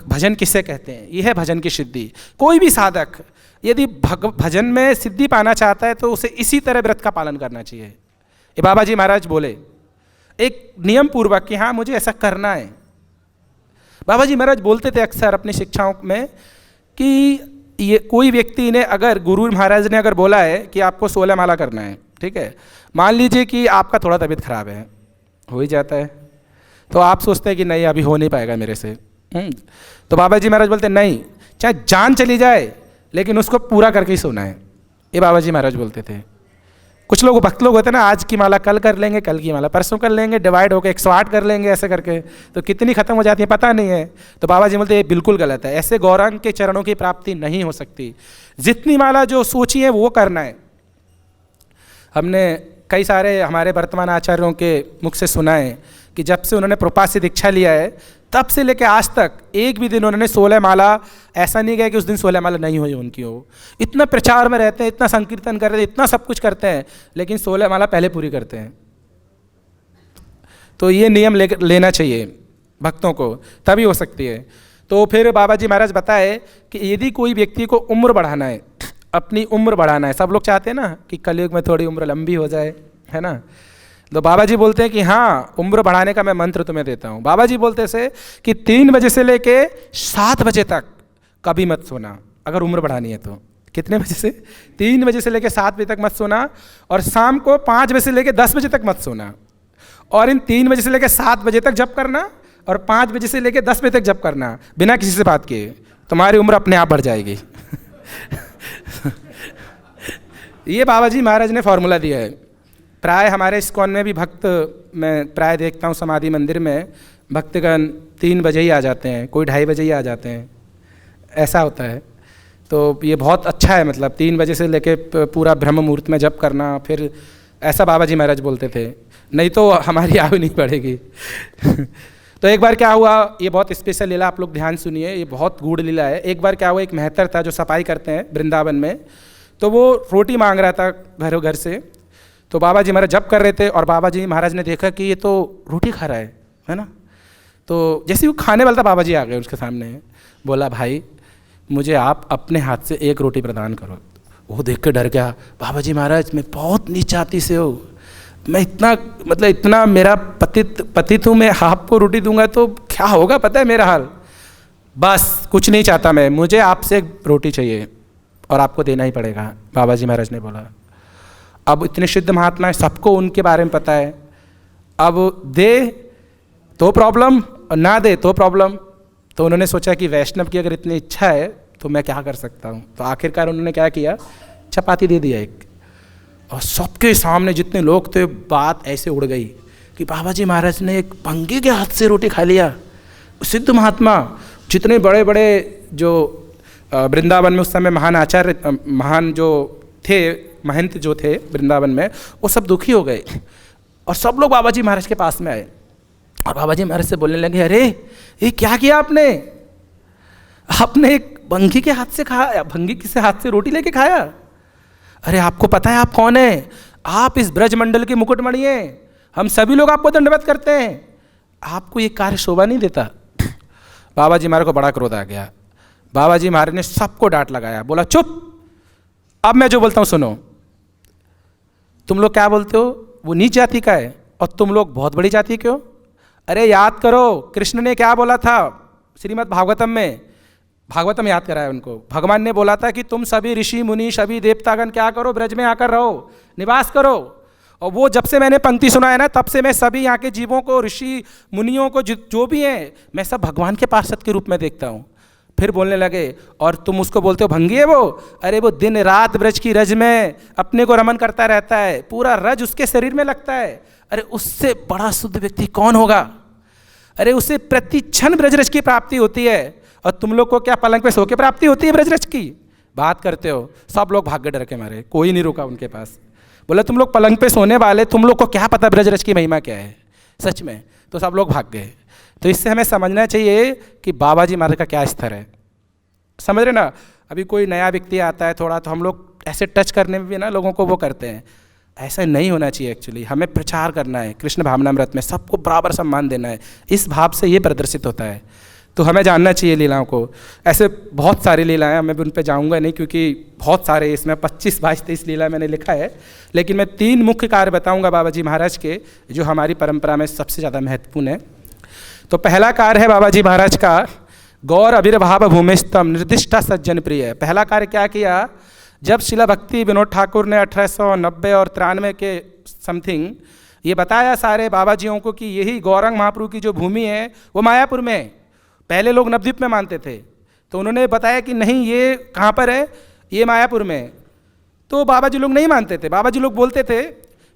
भजन किससे कहते हैं। ये है भजन की सिद्धि। कोई भी साधक यदि भजन में सिद्धि पाना चाहता है तो उसे इसी तरह व्रत का पालन करना चाहिए। ये बाबा जी महाराज बोले एक नियम पूर्वक कि हाँ मुझे ऐसा करना है। बाबा जी महाराज बोलते थे अक्सर अपनी शिक्षाओं में कि ये कोई व्यक्ति ने, अगर गुरु महाराज ने अगर बोला है कि आपको 16 माला करना है, ठीक है, मान लीजिए कि आपका थोड़ा तबीयत खराब है, हो ही जाता है, तो आप सोचते हैं कि नहीं अभी हो नहीं पाएगा मेरे से। तो बाबा जी महाराज बोलते नहीं, चाहे जान चली जाए लेकिन उसको पूरा करके ही सोना है। ये बाबा जी महाराज बोलते थे। कुछ लोग भक्त लोग होते हैं ना, आज की माला कल कर लेंगे, कल की माला परसों कर लेंगे, डिवाइड होकर 108 कर लेंगे, ऐसे करके तो कितनी खत्म हो जाती है पता नहीं है। तो बाबा जी बोलते ये बिल्कुल गलत है, ऐसे गौरांग के चरणों की प्राप्ति नहीं हो सकती। जितनी माला जो सोची है वो करना है। हमने कई सारे हमारे वर्तमान आचार्यों के मुख से सुना है कि जब से उन्होंने प्रभुपाद से दीक्षा लिया है तब से लेकर आज तक एक भी दिन उन्होंने 16 माला, ऐसा नहीं गया कि उस दिन 16 माला नहीं हुई उनकी हो। इतना प्रचार में रहते हैं, इतना संकीर्तन करते हैं, इतना सब कुछ करते हैं, लेकिन 16 माला पहले पूरी करते हैं। तो ये नियम लेना चाहिए भक्तों को, तभी हो सकती है। तो फिर बाबा जी महाराज बताए कि यदि कोई व्यक्ति को उम्र बढ़ाना है, अपनी उम्र बढ़ाना है, सब लोग चाहते हैं ना कि कलयुग में थोड़ी उम्र लंबी हो जाए, है ना। तो बाबा जी बोलते हैं कि हाँ, उम्र बढ़ाने का मैं मंत्र तुम्हें देता हूँ। बाबा जी बोलते से कि 3 बजे से लेके 7 बजे तक कभी मत सोना, अगर उम्र बढ़ानी है तो। कितने बजे से? 3 बजे से लेके 7 बजे तक मत सोना, और शाम को 5 बजे से लेके 10 बजे तक मत सोना। और इन 3 बजे से लेके 7 बजे तक जप करना, और 5 बजे से लेके 10 बजे तक जप करना, बिना किसी से बात किए। तुम्हारी उम्र अपने आप बढ़ जाएगी। ये बाबा जी महाराज ने फॉर्मूला दिया है। प्राय हमारे इस्कॉन में भी भक्त, मैं प्राय देखता हूँ समाधि मंदिर में भक्तगण 3 बजे ही आ जाते हैं, कोई 2:30 बजे ही आ जाते हैं, ऐसा होता है। तो ये बहुत अच्छा है, मतलब 3 बजे से लेके पूरा ब्रह्म मुहूर्त में जप करना। फिर ऐसा बाबा जी महाराज बोलते थे, नहीं तो हमारी आयु नहीं बढ़ेगी। तो एक बार क्या हुआ, ये बहुत स्पेशल लीला, आप लोग ध्यान सुनिए, ये बहुत गूढ़ लीला है। एक बार क्या हुआ, एक मेहतर था जो सफाई करते हैं वृंदावन में, तो वो रोटी मांग रहा था घर से। तो बाबा जी महाराज जप कर रहे थे, और बाबा जी महाराज ने देखा कि ये तो रोटी खा रहा है ना। तो जैसे ही वो खाने वाला था, बाबा जी आ गए उसके सामने, बोला भाई मुझे आप अपने हाथ से 1 रोटी प्रदान करो। वो देख के डर गया, बाबा जी महाराज मैं बहुत नीच जाति से हो, मैं इतना मेरा पतित हूँ, मैं आपको रोटी दूंगा तो क्या होगा पता है मेरा हाल। बस कुछ नहीं चाहता मैं, मुझे आपसे 1 रोटी चाहिए और आपको देना ही पड़ेगा, बाबा जी महाराज ने बोला। अब इतने सिद्ध महात्मा हैं, सबको उनके बारे में पता है, अब दे तो प्रॉब्लम और ना दे तो प्रॉब्लम। तो उन्होंने सोचा कि वैष्णव की अगर इतनी इच्छा है तो मैं क्या कर सकता हूँ। तो आखिरकार उन्होंने क्या किया, चपाती दे दिया 1, और सबके सामने जितने लोग थे बात ऐसे उड़ गई कि बाबा जी महाराज ने एक भंगी के हाथ से रोटी खा लिया। सिद्ध महात्मा जितने बड़े बड़े जो वृंदावन में उस समय महान आचार्य, महान जो थे, महंत जो थे वृंदावन में, वो सब दुखी हो गए, और सब लोग बाबा जी महाराज के पास में आए, और बाबा जी महाराज से बोलने लगे, अरे ये क्या किया आपने? आपने एक भंगी के हाथ से खाया, भंगी किसी हाथ से रोटी लेके खाया? अरे आपको पता है आप कौन है? आप इस ब्रज मंडल के मुकुटमणि हैं, हम सभी लोग आपको दंडवत करते हैं, आपको ये कार्य शोभा नहीं देता। बाबा जी महाराज को बड़ा क्रोध आ गया। बाबा जी महाराज ने सबको डांट लगाया, बोला चुप, अब मैं जो बोलता हूँ सुनो। तुम लोग क्या बोलते हो, वो नीच जाति का है, और तुम लोग बहुत बड़ी जाति के हो। अरे याद करो कृष्ण ने क्या बोला था श्रीमद् भागवतम में, भागवतम याद कराया उनको। भगवान ने बोला था कि तुम सभी ऋषि मुनि सभी देवतागण क्या करो, ब्रज में आकर रहो, निवास करो। और वो जब से मैंने पंक्ति सुना है ना, तब से मैं सभी यहाँ के जीवों को, ऋषि मुनियों को, जो भी हैं, मैं सब भगवान के पार्षद के रूप में देखता हूँ। फिर बोलने लगे, और तुम उसको बोलते हो भंगी है वो? अरे वो दिन रात ब्रज की रज में अपने को रमन करता रहता है, पूरा रज उसके शरीर में लगता है। अरे उससे बड़ा शुद्ध व्यक्ति कौन होगा? अरे उसे प्रति क्षण ब्रजरज की प्राप्ति होती है, और तुम लोग को क्या पलंग पे सो के प्राप्ति होती है ब्रजरज की? बात करते हो। सब लोग भाग गए डर के मारे, कोई नहीं रुका उनके पास। बोले तुम लोग पलंग पे सोने वाले, तुम लोग को क्या पता ब्रजरज की महिमा क्या है सच में? तो सब लोग भाग गए। तो इससे हमें समझना चाहिए कि बाबा जी महाराज का क्या स्तर है, समझ रहे ना। अभी कोई नया व्यक्ति आता है थोड़ा, तो हम लोग ऐसे टच करने में भी ना लोगों को वो करते हैं, ऐसा नहीं होना चाहिए। एक्चुअली हमें प्रचार करना है, कृष्ण भावनामृत में सबको बराबर सम्मान देना है, इस भाव से ये प्रदर्शित होता है। तो हमें जानना चाहिए लीलाओं को। ऐसे बहुत सारी लीलाएं हैं, मैं उन पर जाऊंगा नहीं क्योंकि बहुत सारे, इसमें 25, 22, 23 लीला मैंने लिखा है, लेकिन मैं 3 मुख्य कार्य बताऊंगा बाबा जी महाराज के, जो हमारी परंपरा में सबसे ज़्यादा महत्वपूर्ण है। तो पहला कार्य है बाबा जी महाराज का, गौर अभिर्भाव भूमिस्तम निर्दिष्टा सज्जन प्रिय। पहला कार्य क्या किया, जब शिला भक्ति विनोद ठाकुर ने 1890 और 93 के समथिंग ये बताया सारे बाबा जियों को कि यही गौरंग महाप्रभु की जो भूमि है वो मायापुर में है। पहले लोग नवद्वीप में मानते थे, तो उन्होंने बताया कि नहीं ये कहाँ पर है, ये मायापुर में है। तो बाबा जी लोग नहीं मानते थे। बाबा जी लोग बोलते थे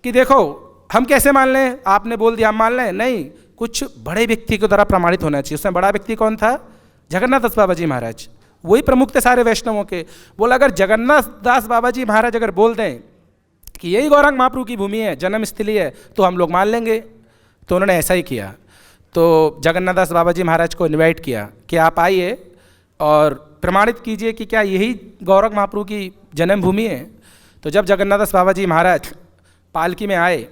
कि देखो हम कैसे मान लें, आपने बोल दिया हम मान लें, नहीं, कुछ बड़े व्यक्ति के द्वारा प्रमाणित होना चाहिए। उसमें बड़ा व्यक्ति कौन था? जगन्नाथ दास बाबा जी महाराज, वही प्रमुख थे सारे वैष्णवों के। बोला अगर जगन्नाथ दास बाबा जी महाराज अगर बोल दें कि यही गौरंग महाप्रभु की भूमि है, जन्म स्थली है, तो हम लोग मान लेंगे। तो उन्होंने ऐसा ही किया। तो जगन्नाथ दास बाबा जी महाराज को इनवाइट किया कि आप आइए और प्रमाणित कीजिए कि क्या यही गौरंग महाप्रभु की जन्मभूमि है। तो जब जगन्नाथ दास बाबा जी महाराज पालकी में आए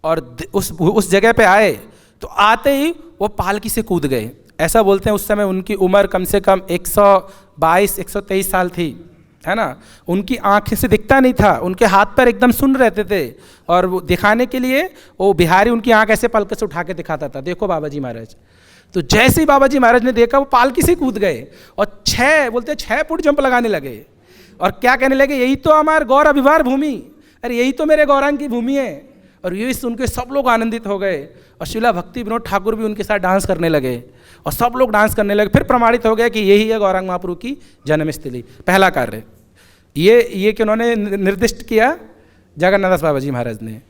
और उस जगह पे आए, तो आते ही वो पालकी से कूद गए। ऐसा बोलते हैं उस समय उनकी उम्र कम से कम 122-123 साल थी। है ना। उनकी आँख से दिखता नहीं था, उनके हाथ पर एकदम सुन रहते थे, और वो दिखाने के लिए वो बिहारी उनकी आँख ऐसे पलक से उठा के दिखाता था, देखो बाबा जी महाराज। तो जैसे ही बाबा जी महाराज ने देखा वो पालकी से कूद गए और 6 फुट जंप लगाने लगे और क्या कहने लगे, यही तो हमारे गौर अभिवार भूमि, अरे यही तो मेरे गौरांग की भूमि है। और ये सुन के सब लोग आनंदित हो गए और शिला भक्ति विनोद ठाकुर भी उनके साथ डांस करने लगे और सब लोग डांस करने लगे। फिर प्रमाणित हो गया कि यही है गौरांग महाप्रभु की जन्मस्थली। पहला कार्य ये कि उन्होंने निर्दिष्ट किया जगन्नाथ दास बाबा जी महाराज ने।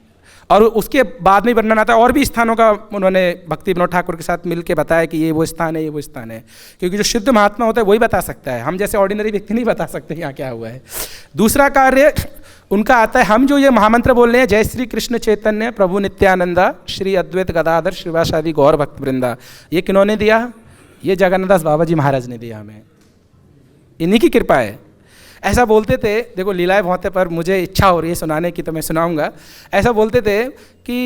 और उसके बाद में वर्णन आता है और भी स्थानों का उन्होंने भक्ति विनोद ठाकुर के साथ मिलकर बताया कि ये वो स्थान है, ये वो स्थान है, क्योंकि जो शुद्ध महात्मा होता है वही बता सकता है, हम जैसे ऑर्डिनरी व्यक्ति नहीं बता सकते यहाँ क्या हुआ है। दूसरा कार्य उनका आता है, हम जो ये महामंत्र बोल रहे हैं, जय श्री कृष्ण चैतन्य प्रभु नित्यानंदा श्री अद्वैत गदाधर श्रीवासादि गौर भक्त वृंदा, ये किन्होंने दिया? ये जगन्नाथ दास बाबा जी महाराज ने दिया हमें, इन्हीं की कृपा है। ऐसा बोलते थे, देखो लीलाएं बहुत है पर मुझे इच्छा हो रही है सुनाने की तो मैं सुनाऊंगा। ऐसा बोलते थे कि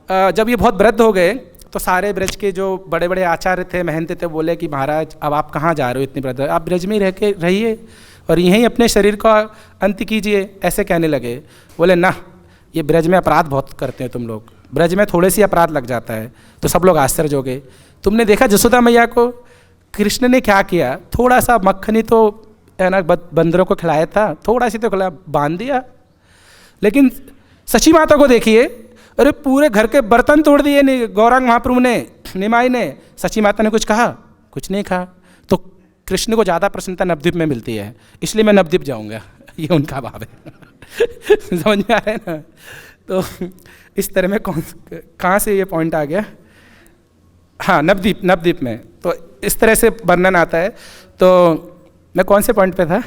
जब ये बहुत वृद्ध हो गए तो सारे ब्रज के जो बड़े बड़े आचार्य थे, महंत थे, बोले कि महाराज अब आप कहाँ जा रहे हो, इतनी वृद्ध, आप ब्रज में रह के रहिए और यहीं अपने शरीर का अंत कीजिए, ऐसे कहने लगे। बोले ना, ये ब्रज में अपराध बहुत करते हैं तुम लोग, ब्रज में थोड़े सी अपराध लग जाता है। तो सब लोग आश्चर्य हो गए। तुमने देखा जसोदा मैया को कृष्ण ने क्या किया, थोड़ा सा मक्खनी तो है ना बंदरों को खिलाया था, थोड़ा सी तो खिलाया, बांध दिया। लेकिन सची माता को देखिए, अरे पूरे घर के बर्तन तोड़ दिए गौरांग महाप्रभु ने, निमाई ने। सची माता ने कुछ कहा? कुछ नहीं कहा। तो कृष्ण को ज़्यादा प्रसन्नता नवद्वीप में मिलती है, इसलिए मैं नवद्वीप जाऊँगा, ये उनका भाव है। समझ में आ रहा है ना। तो इस तरह में कहाँ से ये पॉइंट आ गया? हाँ, नवद्वीप में। तो इस तरह से वर्णन आता है। तो मैं कौन से पॉइंट पे था?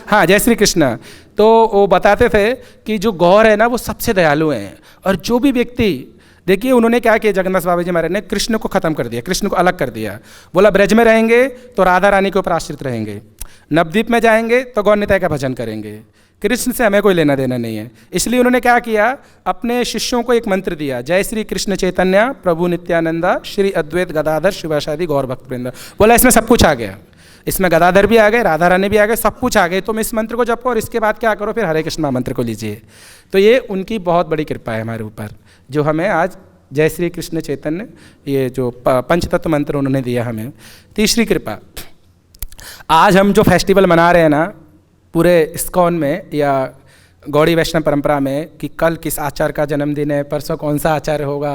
हाँ, जय श्री कृष्ण। तो वो बताते थे कि जो गौर है ना वो सबसे दयालु हैं, और जो भी व्यक्ति, देखिए उन्होंने क्या किया, जगन्नाथ बाबा जी महाराज ने कृष्ण को खत्म कर दिया, कृष्ण को अलग कर दिया। बोला ब्रज में रहेंगे तो राधा रानी के ऊपर आश्रित रहेंगे, नवद्वीप में जाएंगे तो गौर निताई का भजन करेंगे, कृष्ण से हमें कोई लेना देना नहीं है। इसलिए उन्होंने क्या किया, अपने शिष्यों को एक मंत्र दिया, जय श्री कृष्ण चैतन्य प्रभु नित्यानंदा श्री अद्वैत गदाधर शिवासादि गौर भक्त वृंदा। बोला इसमें सब कुछ आ गया, इसमें गदाधर भी आ गए, राधा रानी भी आ गए, सब कुछ आ गए। तुम इस मंत्र को जपो और इसके बाद क्या करो, फिर हरे कृष्ण मंत्र को लीजिए। तो ये उनकी बहुत बड़ी कृपा है हमारे ऊपर, जो हमें आज जय श्री कृष्ण चैतन्य ये जो पंचतत्व मंत्र उन्होंने दिया हमें। तीसरी कृपा, आज हम जो फेस्टिवल मना रहे हैं ना पूरे इस्कॉन में या गौड़ी वैष्णव परंपरा में, कि कल किस आचार्य का जन्मदिन है, परसों कौन सा आचार्य होगा,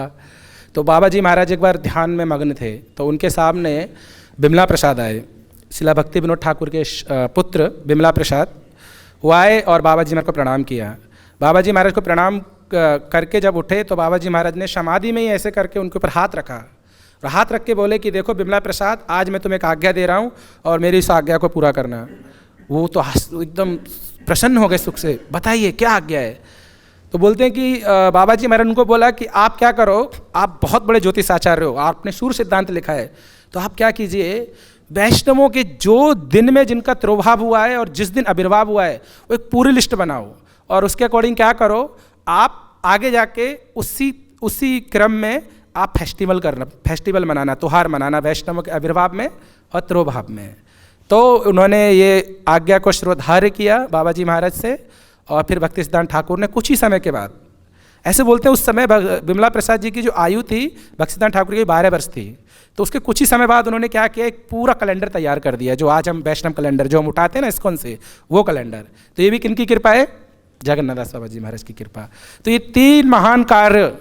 तो बाबा जी महाराज एक बार ध्यान में मग्न थे, तो उनके सामने बिमला प्रसाद आए, शिला भक्ति विनोद ठाकुर के पुत्र बिमला प्रसाद। वो आए और बाबा जी महाराज को प्रणाम किया। बाबा जी महाराज को प्रणाम करके जब उठे तो बाबा जी महाराज ने समाधि में ही ऐसे करके उनके ऊपर हाथ रखा और हाथ रख के बोले कि देखो बिमला प्रसाद, आज मैं तुम्हें एक आज्ञा दे रहा हूँ और मेरी इस आज्ञा को पूरा करना। वो तो एकदम प्रसन्न हो गए सुख से, बताइए क्या आज्ञा है। तो बोलते हैं कि बाबा जी महाराज उनको बोला कि आप क्या करो, आप बहुत बड़े ज्योतिष आचार्य हो, आपने सूर्य सिद्धांत लिखा है, तो आप क्या कीजिए, वैष्णवों के जो दिन में जिनका तिरोभाव हुआ है और जिस दिन आविर्भाव हुआ है वो एक पूरी लिस्ट बनाओ और उसके अकॉर्डिंग क्या करो, आप आगे जाके उसी क्रम में आप फेस्टिवल मनाना, त्योहार मनाना वैष्णवों के आविर्भाव में और तिरोभाव में। तो उन्होंने ये आज्ञा को श्रोधार्य किया बाबा जी महाराज से, और फिर भक्ति सिद्धांत ठाकुर ने कुछ ही समय के बाद, ऐसे बोलते हैं उस समय बिमला प्रसाद जी की जो आयु थी भक्ति सिद्धांत ठाकुर की 12 वर्ष थी, तो उसके कुछ ही समय बाद उन्होंने क्या किया, एक पूरा कैलेंडर तैयार कर दिया, जो आज हम वैष्णव कैलेंडर जो हम उठाते हैं ना इस्कॉन से, वो कैलेंडर। तो ये भी किनकी कृपा है? जगन्नाथ दास बाबा जी महाराज की कृपा। तो ये 3 महान कार्य,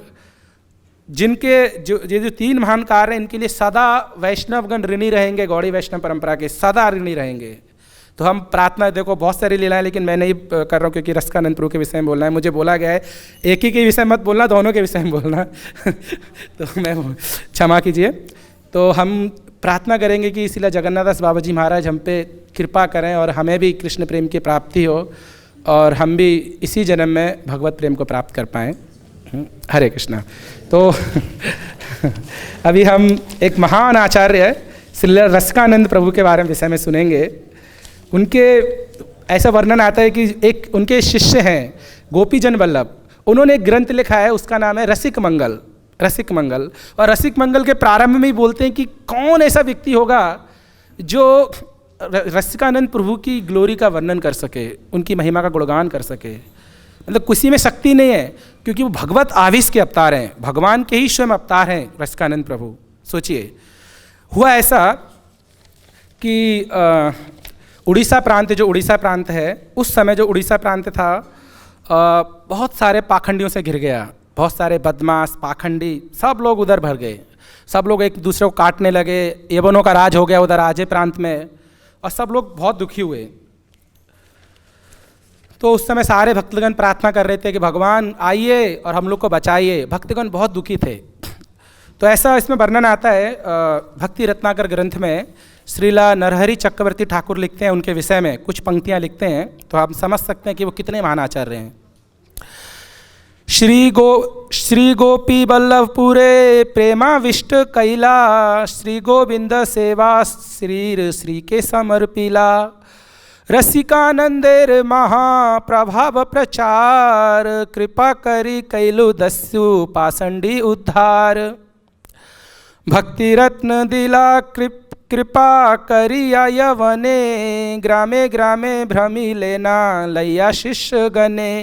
जिनके जो 3 महान कार्य हैं, इनके लिए सदा वैष्णवगण ऋणी रहेंगे, गौड़ी वैष्णव परंपरा के सदा ऋणी रहेंगे। तो हम प्रार्थना, देखो बहुत सारी लीलाएं, लेकिन मैं नहीं कर रहा हूँ क्योंकि रसकानंद प्रभु के विषय में बोलना है, मुझे बोला गया है एक ही के विषय मत बोलना, दोनों के विषय में बोलना। तो मैं क्षमा कीजिए। तो हम प्रार्थना करेंगे कि इसीलिए जगन्नाथ दास बाबा जी महाराज हम पे कृपा करें और हमें भी कृष्ण प्रेम की प्राप्ति हो और हम भी इसी जन्म में भगवत प्रेम को प्राप्त कर पाएँ। हरे कृष्णा। तो अभी हम एक महान आचार्य श्री रसकानंद प्रभु के बारे में विषय में सुनेंगे। उनके ऐसा वर्णन आता है कि एक उनके शिष्य हैं गोपीजन वल्लभ, उन्होंने एक ग्रंथ लिखा है, उसका नाम है रसिक मंगल। रसिक मंगल, और रसिक मंगल के प्रारंभ में ही बोलते हैं कि कौन ऐसा व्यक्ति होगा जो रसिकानंद प्रभु की ग्लोरी का वर्णन कर सके, उनकी महिमा का गुणगान कर सके। मतलब किसी में शक्ति नहीं है, क्योंकि वो भगवत आविष के अवतार हैं, भगवान के ही स्वयं अवतार हैं रसिकानंद प्रभु। सोचिए, हुआ ऐसा कि उड़ीसा प्रांत, जो उड़ीसा प्रांत है, उस समय जो उड़ीसा प्रांत था बहुत सारे पाखंडियों से घिर गया। बहुत सारे बदमाश, पाखंडी, सब लोग उधर भर गए। सब लोग एक दूसरे को काटने लगे। यवनों का राज हो गया उधर आजे प्रांत में, और सब लोग बहुत दुखी हुए। तो उस समय सारे भक्तगण प्रार्थना कर रहे थे कि भगवान आइए और हम लोग को बचाइए। भक्तगण बहुत दुखी थे। तो ऐसा इसमें वर्णन आता है भक्ति रत्नाकर ग्रंथ में। श्रीला नरहरि चक्रवर्ती ठाकुर लिखते हैं उनके विषय में, कुछ पंक्तियां लिखते हैं, तो आप समझ सकते हैं कि वो कितने महान आचार्य हैं। श्री गोपी वल्लभपुरे प्रेमाविष्ट कैला, श्री गोविंद सेवा श्री के समर्पिला, रसिकानंदेर महाप्रभाव प्रचार, कृपा करी कैलु दस्यु पाषंडी उद्धार, भक्ति रत्न दिला कृपा करिया यवने, ग्रामे ग्रामे भ्रमी लेना लैया शिष्य गणे,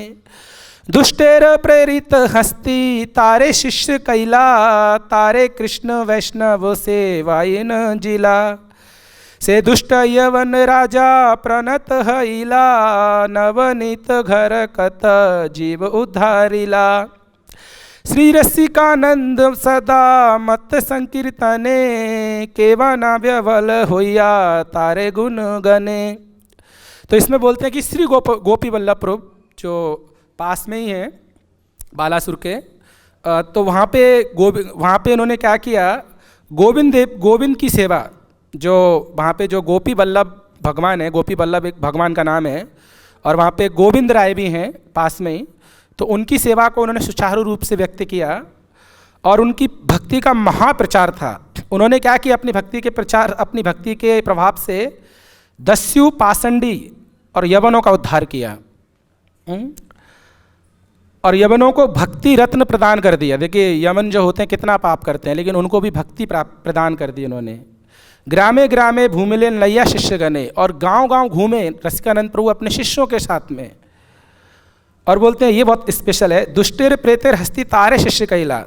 दुष्टेर प्रेरित हस्ती तारे शिष्य कैला, तारे कृष्ण वैष्णव सेवायन जिला, से दुष्ट यवन राजा प्रणत हईला, नवनीत घर कत जीव उद्धारिला, श्री रसिकानंद सदा मत संकीर्तने, केवना व्यवल होया तारे गुण गने। तो इसमें बोलते हैं कि श्री गोपी वल्लभ प्रभु जो पास में ही है बालासुर के, तो वहाँ पे इन्होंने क्या किया, गोविंद की सेवा, जो वहाँ पे जो गोपी वल्लभ भगवान है, गोपी वल्लभ एक भगवान का नाम है, और वहाँ पे गोविंद राय भी हैं पास में ही, तो उनकी सेवा को उन्होंने सुचारू रूप से व्यक्त किया। और उनकी भक्ति का महाप्रचार था। उन्होंने क्या किया, अपनी भक्ति के प्रभाव से दस्यु, पाषंडी और यवनों का उद्धार किया, और यवनों को भक्ति रत्न प्रदान कर दिया। देखिए यवन जो होते हैं कितना पाप करते हैं, लेकिन उनको भी भक्ति प्रदान कर दी उन्होंने। ग्रामे ग्रामे भूमिले नैया शिष्य गणे, और गांव गांव घूमे रसिकानंद प्रभु अपने शिष्यों के साथ में। और बोलते हैं ये बहुत स्पेशल है, दुष्टेर प्रेतेर हस्ती तारे शिष्य कैला।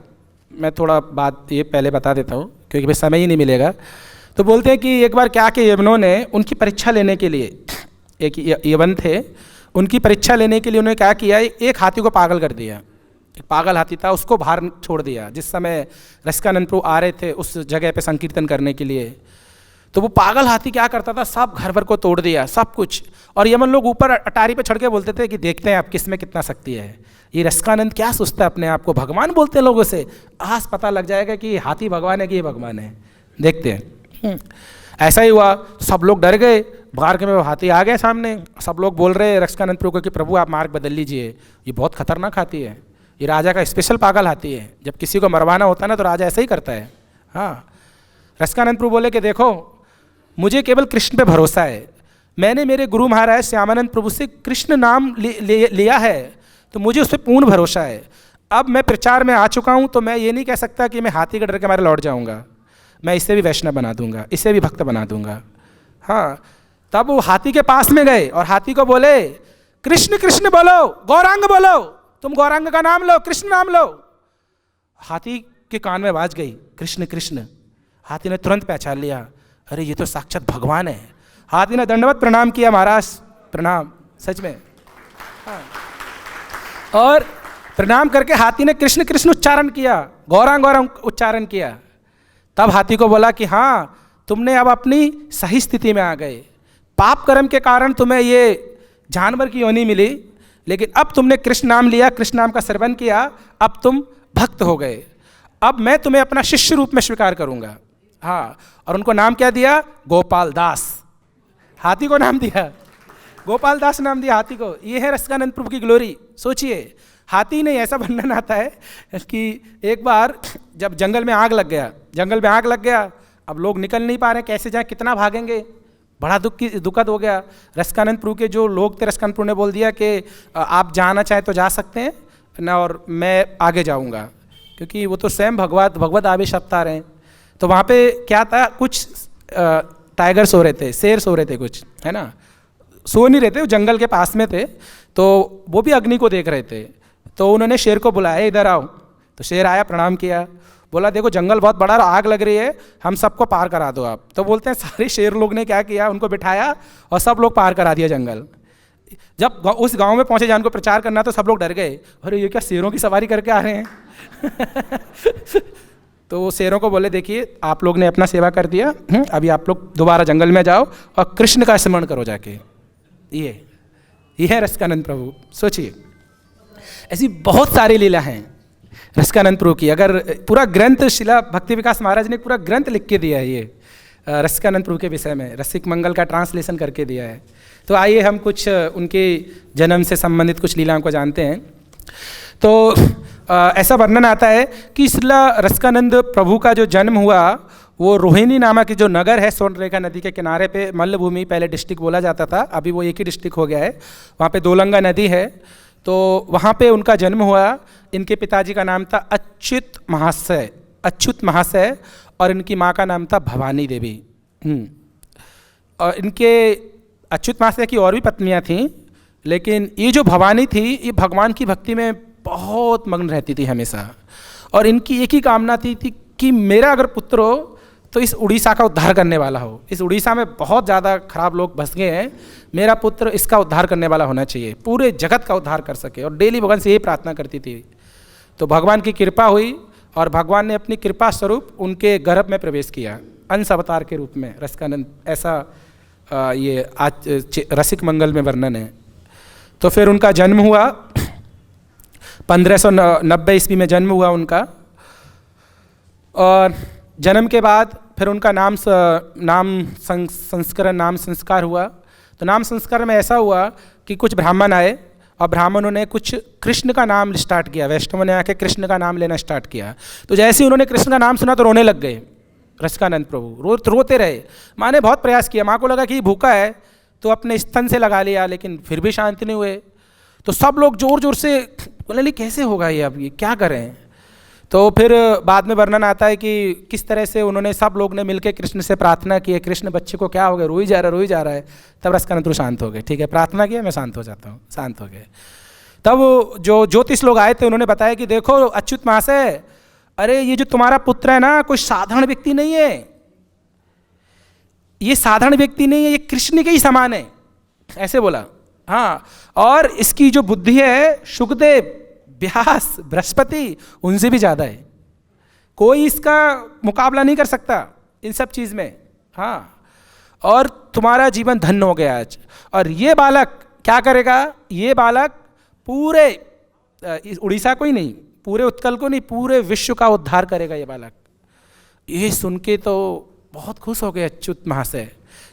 मैं थोड़ा बात ये पहले बता देता हूँ क्योंकि भाई समय ही नहीं मिलेगा। तो बोलते हैं कि एक बार क्या कि यवनों ने उनकी परीक्षा लेने के लिए, एक यवन थे, उनकी परीक्षा लेने के लिए उन्होंने क्या किया, एक हाथी को पागल कर दिया। एक पागल हाथी था, उसको बाहर छोड़ दिया। जिस समय रसिकानंद प्रभु आ रहे थे उस जगह पे संकीर्तन करने के लिए, तो वो पागल हाथी क्या करता था, सब घर भर को तोड़ दिया, सब कुछ। और यमन लोग ऊपर अटारी पे चढ़ के बोलते थे कि देखते हैं आप किस में कितना शक्ति है। ये रसिकानंद क्या सोचता है, अपने आप को भगवान बोलते हैं लोगों से, आज पता लग जाएगा कि हाथी भगवान है कि ये भगवान है, देखते हैं। ऐसा ही हुआ, सब लोग डर गए। मार्ग में वो हाथी आ गए सामने, सब लोग बोल रहे हैं रसिकानंद प्रभु को कि प्रभु आप मार्ग बदल लीजिए, ये बहुत खतरनाक हाथी है, ये राजा का स्पेशल पागल हाथी है। जब किसी को मरवाना होता है ना तो राजा ऐसा ही करता है। हाँ, रसिकानंद प्रभु बोले कि देखो मुझे केवल कृष्ण पे भरोसा है, मैंने मेरे गुरु महाराज श्यामानंद प्रभु से कृष्ण नाम लिया है, तो मुझे उस पर पूर्ण भरोसा है। अब मैं प्रचार में आ चुका हूँ, तो मैं ये नहीं कह सकता कि मैं हाथी के डर के मारे लौट जाऊँगा, मैं इसे भी वैष्णव बना दूंगा, इसे भी भक्त बना दूंगा। हाँ, तब वो हाथी के पास में गए और हाथी को बोले कृष्ण कृष्ण बोलो, गौरांग बोलो, तुम गौरांग का नाम लो, कृष्ण नाम लो। हाथी के कान में आवाज गई कृष्ण कृष्ण। हाथी ने तुरंत पहचान लिया, अरे ये तो साक्षात भगवान है। हाथी ने दंडवत प्रणाम किया, महाराज प्रणाम, सच में। हाँ। और प्रणाम करके हाथी ने कृष्ण कृष्ण उच्चारण किया, गौरांग गौरांग उच्चारण किया। तब हाथी को बोला कि हाँ, तुमने अब अपनी सही स्थिति में आ गए। पाप कर्म के कारण तुम्हें ये जानवर की योनि मिली, लेकिन अब तुमने कृष्ण नाम लिया, कृष्ण नाम का सेवन किया, अब तुम भक्त हो गए। अब मैं तुम्हें अपना शिष्य रूप में स्वीकार करूंगा। हाँ, और उनको नाम क्या दिया, गोपाल दास। हाथी को नाम दिया, गोपाल दास नाम दिया हाथी को। ये है रसिकानंद प्रभु की ग्लोरी। सोचिए, हाथी नहीं, ऐसा वर्णन आता है कि एक बार जब जंगल में आग लग गया, अब लोग निकल नहीं पा रहे, कैसे जाएं, कितना भागेंगे, बड़ा दुखद हो गया। रसिकानंद प्रभु के जो लोग थे, रसिकानंद प्रभु ने बोल दिया कि आप जाना चाहें तो जा सकते हैं ना, और मैं आगे जाऊंगा, क्योंकि वो तो स्वयं भगवत आवेश अवतार हैं। तो वहाँ पे क्या था, कुछ टाइगर सो रहे थे, शेर सो रहे थे कुछ, है ना, सो नहीं रहे थे, वो जंगल के पास में थे, तो वो भी अग्नि को देख रहे थे। तो उन्होंने शेर को बुलाया, इधर आओ। तो शेर आया, प्रणाम किया, बोला देखो जंगल बहुत बड़ा, आग लग रही है, हम सबको पार करा दो आप। तो बोलते हैं सारे शेर लोग ने क्या किया, उनको बिठाया और सब लोग पार करा दिया जंगल। जब उस गांव में पहुंचे जहाँ को प्रचार करना, तो सब लोग डर गए, अरे ये क्या शेरों की सवारी करके आ रहे हैं। तो वो शेरों को बोले देखिए आप लोग ने अपना सेवा कर दिया, अभी आप लोग दोबारा जंगल में जाओ और कृष्ण का स्मरण करो जाके। ये है रसिकानंद प्रभु। सोचिए ऐसी बहुत सारी लीला हैं रसिकानंद प्रभु की। अगर पूरा ग्रंथ शिला भक्ति विकास महाराज ने पूरा ग्रंथ लिख के दिया है ये रसिकानंद प्रभु के विषय में, रसिक मंगल का ट्रांसलेशन करके दिया है। तो आइए हम कुछ उनके जन्म से संबंधित कुछ लीलाओं को जानते हैं। तो ऐसा वर्णन आता है कि शिला रसिकानंद प्रभु का जो जन्म हुआ वो रोहिणी नामक जो नगर है स्वर्णरेखा नदी के किनारे पे, मल्लभूमि पहले डिस्ट्रिक्ट बोला जाता था, अभी वो एक ही डिस्ट्रिक्ट हो गया है। वहाँ पे दोलंगा नदी है, तो वहाँ पे उनका जन्म हुआ। इनके पिताजी का नाम था अच्युत महाशय और इनकी माँ का नाम था भवानी देवी। और इनके अच्युत महाशय की और भी पत्नियाँ थीं, लेकिन ये जो भवानी थी ये भगवान की भक्ति में बहुत मग्न रहती थी हमेशा। और इनकी एक ही कामना थी कि मेरा अगर पुत्र हो तो इस उड़ीसा का उद्धार करने वाला हो। इस उड़ीसा में बहुत ज़्यादा खराब लोग बस गए हैं, मेरा पुत्र इसका उद्धार करने वाला होना चाहिए, पूरे जगत का उद्धार कर सके। और डेली भगवान से यही प्रार्थना करती थी। तो भगवान की कृपा हुई और भगवान ने अपनी कृपा स्वरूप उनके गर्भ में प्रवेश किया अंश अवतार के रूप में। रसिकानंद ऐसा ये आज रसिक मंगल में वर्णन है। तो फिर उनका जन्म हुआ 1590 ईस्वी में जन्म हुआ उनका। और जन्म के बाद फिर उनका नाम संस्कार हुआ। तो नाम संस्कार में ऐसा हुआ कि कुछ ब्राह्मण आए और ब्राह्मणों ने कुछ कृष्ण का नाम स्टार्ट किया, वैष्णव ने आके कृष्ण का नाम लेना स्टार्ट किया। तो जैसे ही उन्होंने कृष्ण का नाम सुना तो रोने लग गए रसिकानंद प्रभु, रोते रहे। माँ ने बहुत प्रयास किया, माँ को लगा कि ये भूखा है तो अपने स्तन से लगा लिया, लेकिन फिर भी शांति नहीं हुए। तो सब लोग जोर जोर से बोले कैसे होगा ये, अब ये क्या करें। तो फिर बाद में वर्णन आता है कि किस तरह से उन्होंने सब लोग ने मिलकर कृष्ण से प्रार्थना की, कृष्ण बच्चे को क्या हो गया, रोई जा रहा है। तब रसिकानंद प्रभु शांत हो गए, ठीक है प्रार्थना किया मैं शांत हो जाता हूँ, शांत हो गए। तब जो ज्योतिष लोग आए थे उन्होंने बताया कि देखो अच्युत महाशय, अरे ये जो तुम्हारा पुत्र है ना कोई साधारण व्यक्ति नहीं है, ये साधारण व्यक्ति नहीं है, ये कृष्ण के ही समान है, ऐसे बोला। हाँ, और इसकी जो बुद्धि है शुकदेव, व्यास, बृहस्पति उनसे भी ज़्यादा है, कोई इसका मुकाबला नहीं कर सकता इन सब चीज़ में। हाँ, और तुम्हारा जीवन धन्य हो गया आज। और ये बालक क्या करेगा, ये बालक पूरे उड़ीसा को ही नहीं, पूरे उत्कल को नहीं, पूरे विश्व का उद्धार करेगा ये बालक। ये सुन के तो बहुत खुश हो गए अच्युत महाशय,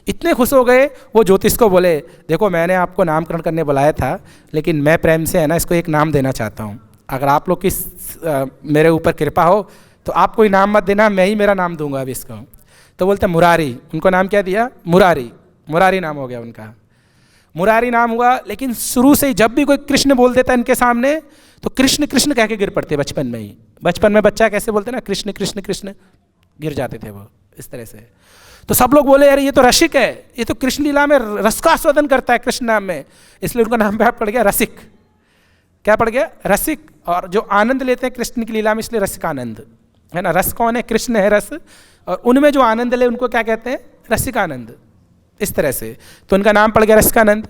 इतने खुश हो गए वो ज्योतिष को बोले देखो मैंने आपको नामकरण करने बुलाया था, लेकिन मैं प्रेम से है ना इसको एक नाम देना चाहता हूँ, अगर आप लोग की मेरे ऊपर कृपा हो तो आप कोई नाम मत देना, मैं ही मेरा नाम दूंगा अभी इसको। तो बोलते मुरारी, उनको नाम क्या दिया, मुरारी नाम हो गया उनका, मुरारी नाम हुआ। लेकिन शुरू से ही जब भी कोई कृष्ण बोल देता इनके सामने तो कृष्ण कृष्ण कह के गिर पड़ते बचपन में ही। बचपन में बच्चा कैसे बोलते ना कृष्ण कृष्ण कृष्ण, गिर जाते थे वो इस तरह से। तो सब लोग बोले यार ये तो रसिक है, ये तो कृष्ण लीला में रस का आस्वादन करता है कृष्ण नाम में, इसलिए उनका नाम पड़ गया रसिक। क्या पड़ गया, रसिक। और जो आनंद लेते हैं कृष्ण की लीला में इसलिए रसिकानंद, है ना। रस कौन है, कृष्ण है रस, और उनमें जो आनंद ले उनको क्या कहते हैं, रसिकानंद, इस तरह से। तो उनका नाम पड़ गया रसिकानंद।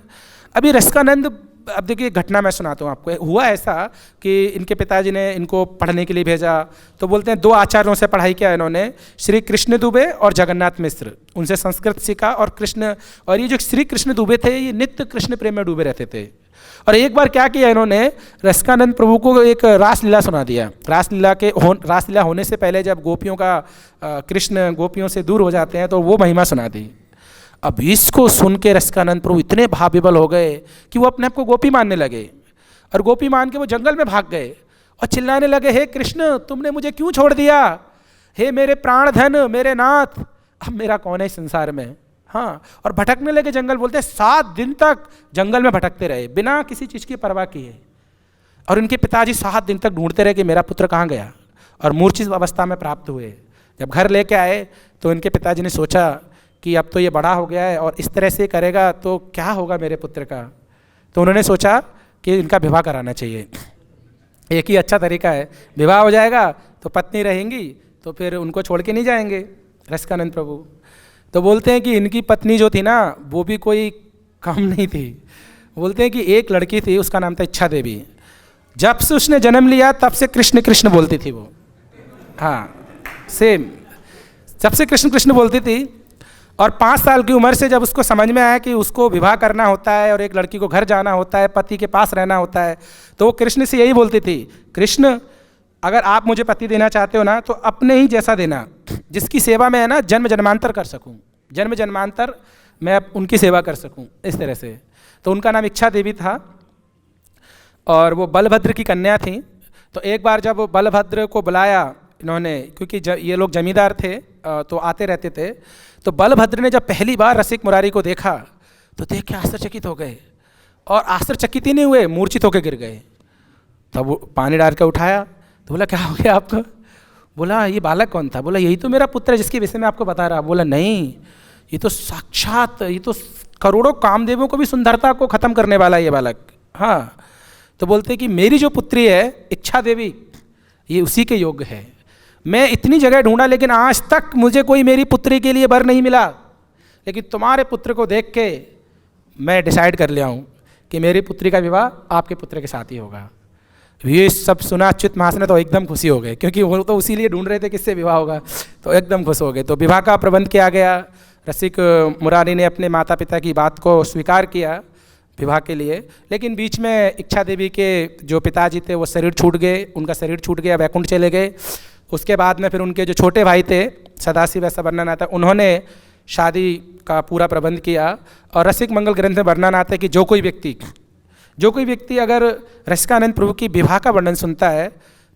अभी रसिकानंद, अब देखिए घटना मैं सुनाता हूँ आपको। हुआ ऐसा कि इनके पिताजी ने इनको पढ़ने के लिए भेजा, तो बोलते हैं 2 आचार्यों से पढ़ाई किया इन्होंने, श्री कृष्ण दुबे और जगन्नाथ मिश्र, उनसे संस्कृत सीखा। और ये जो श्री कृष्ण दुबे थे ये नित्य कृष्ण प्रेम में डूबे रहते थे। और एक बार क्या किया इन्होंने, रसिकानंद प्रभु को एक रासलीला सुना दिया। रासलीला होने से पहले जब गोपियों का कृष्ण गोपियों से दूर हो जाते हैं तो वो महिमा सुना दी। अब इसको सुन के रसिकानंद प्रभु इतने भाव विभल हो गए कि वो अपने आप को गोपी मानने लगे, और गोपी मान के वो जंगल में भाग गए और चिल्लाने लगे, हे कृष्ण तुमने मुझे क्यों छोड़ दिया, हे मेरे प्राण धन, मेरे नाथ, अब मेरा कौन है इस संसार में। हाँ, और भटकने लगे जंगल। बोलते 7 दिन तक जंगल में भटकते रहे बिना किसी चीज़ की परवाह किए। और इनके पिताजी 7 दिन तक ढूंढते रहे कि मेरा पुत्र कहाँ गया, और मूर्छित अवस्था में प्राप्त हुए। जब घर लेके आए तो इनके पिताजी ने सोचा कि अब तो ये बड़ा हो गया है और इस तरह से करेगा तो क्या होगा मेरे पुत्र का। तो उन्होंने सोचा कि इनका विवाह कराना चाहिए। एक ही अच्छा तरीका है, विवाह हो जाएगा तो पत्नी रहेंगी तो फिर उनको छोड़ के नहीं जाएंगे रसिकानंद प्रभु। तो बोलते हैं कि इनकी पत्नी जो थी ना वो भी कोई कम नहीं थी। बोलते हैं कि एक लड़की थी, उसका नाम था इच्छा देवी। जब से उसने जन्म लिया तब से कृष्ण कृष्ण बोलती थी वो। हाँ सेम, जब से कृष्ण कृष्ण बोलती थी। और 5 साल की उम्र से जब उसको समझ में आया कि उसको विवाह करना होता है और एक लड़की को घर जाना होता है, पति के पास रहना होता है, तो वो कृष्ण से यही बोलती थी, कृष्ण अगर आप मुझे पति देना चाहते हो ना तो अपने ही जैसा देना, जिसकी सेवा मैं है ना जन्म जन्मांतर कर सकूं, जन्म जन्मांतर मैं उनकी सेवा कर सकूं, इस तरह से। तो उनका नाम इच्छा देवी था और वो बलभद्र की कन्या थी। तो एक बार जब बलभद्र को बुलाया इन्होंने, क्योंकि ये लोग जमींदार थे तो आते रहते थे, तो बलभद्र ने जब पहली बार रसिक मुरारी को देखा तो देख के आश्चर्यचकित हो गए, और आश्चर्यचकित ही नहीं हुए, मूर्छित होकर गिर गए। तब वो पानी डाल के उठाया तो बोला क्या हो गया आपको। बोला ये बालक कौन था। बोला यही तो मेरा पुत्र है जिसके विषय में आपको बता रहा। बोला नहीं, ये तो साक्षात, ये तो करोड़ों कामदेवों को भी सुंदरता को खत्म करने वाला ये बालक। हाँ, तो बोलते कि मेरी जो पुत्री है इच्छा देवी ये उसी के योग्य है। मैं इतनी जगह ढूंढा लेकिन आज तक मुझे कोई मेरी पुत्री के लिए वर नहीं मिला, लेकिन तुम्हारे पुत्र को देख के मैं डिसाइड कर लिया हूँ कि मेरी पुत्री का विवाह आपके पुत्र के साथ ही होगा। ये सब सुना अच्युत महाराज ने तो एकदम खुशी हो गए, क्योंकि वो तो उसी लिए ढूंढ रहे थे किससे विवाह होगा, तो एकदम खुश हो गए। तो विवाह का प्रबंध किया गया। रसिक मुरारी ने अपने माता पिता की बात को स्वीकार किया विवाह के लिए, लेकिन बीच में इच्छा देवी के जो पिताजी थे वो शरीर छूट गए, उनका शरीर छूट गया, वैकुंठ चले गए। उसके बाद में फिर उनके जो छोटे भाई थे सदाशिव ऐसा वर्णन आता है, उन्होंने शादी का पूरा प्रबंध किया। और रसिक मंगल ग्रंथ में वर्णन आता है कि जो कोई व्यक्ति अगर रसिकानंद प्रभु की विवाह का वर्णन सुनता है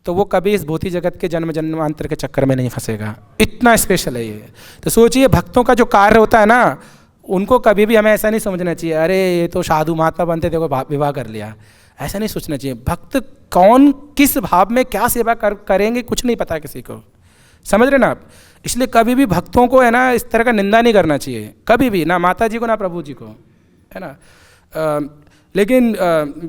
तो वो कभी इस भौतिक जगत के जन्म जन्मांतर के चक्कर में नहीं फंसेगा। इतना स्पेशल है ये। तो सोचिए भक्तों का जो कार्य होता है ना, उनको कभी भी हमें ऐसा नहीं समझना चाहिए अरे ये तो साधु महात्मा बनते थे को विवाह कर लिया, ऐसा नहीं सोचना चाहिए। भक्त कौन किस भाव में क्या सेवा करेंगे कुछ नहीं पता किसी को, समझ रहे ना आप। इसलिए कभी भी भक्तों को है ना इस तरह का निंदा नहीं करना चाहिए, कभी भी, ना माता जी को ना प्रभु जी को, है ना। लेकिन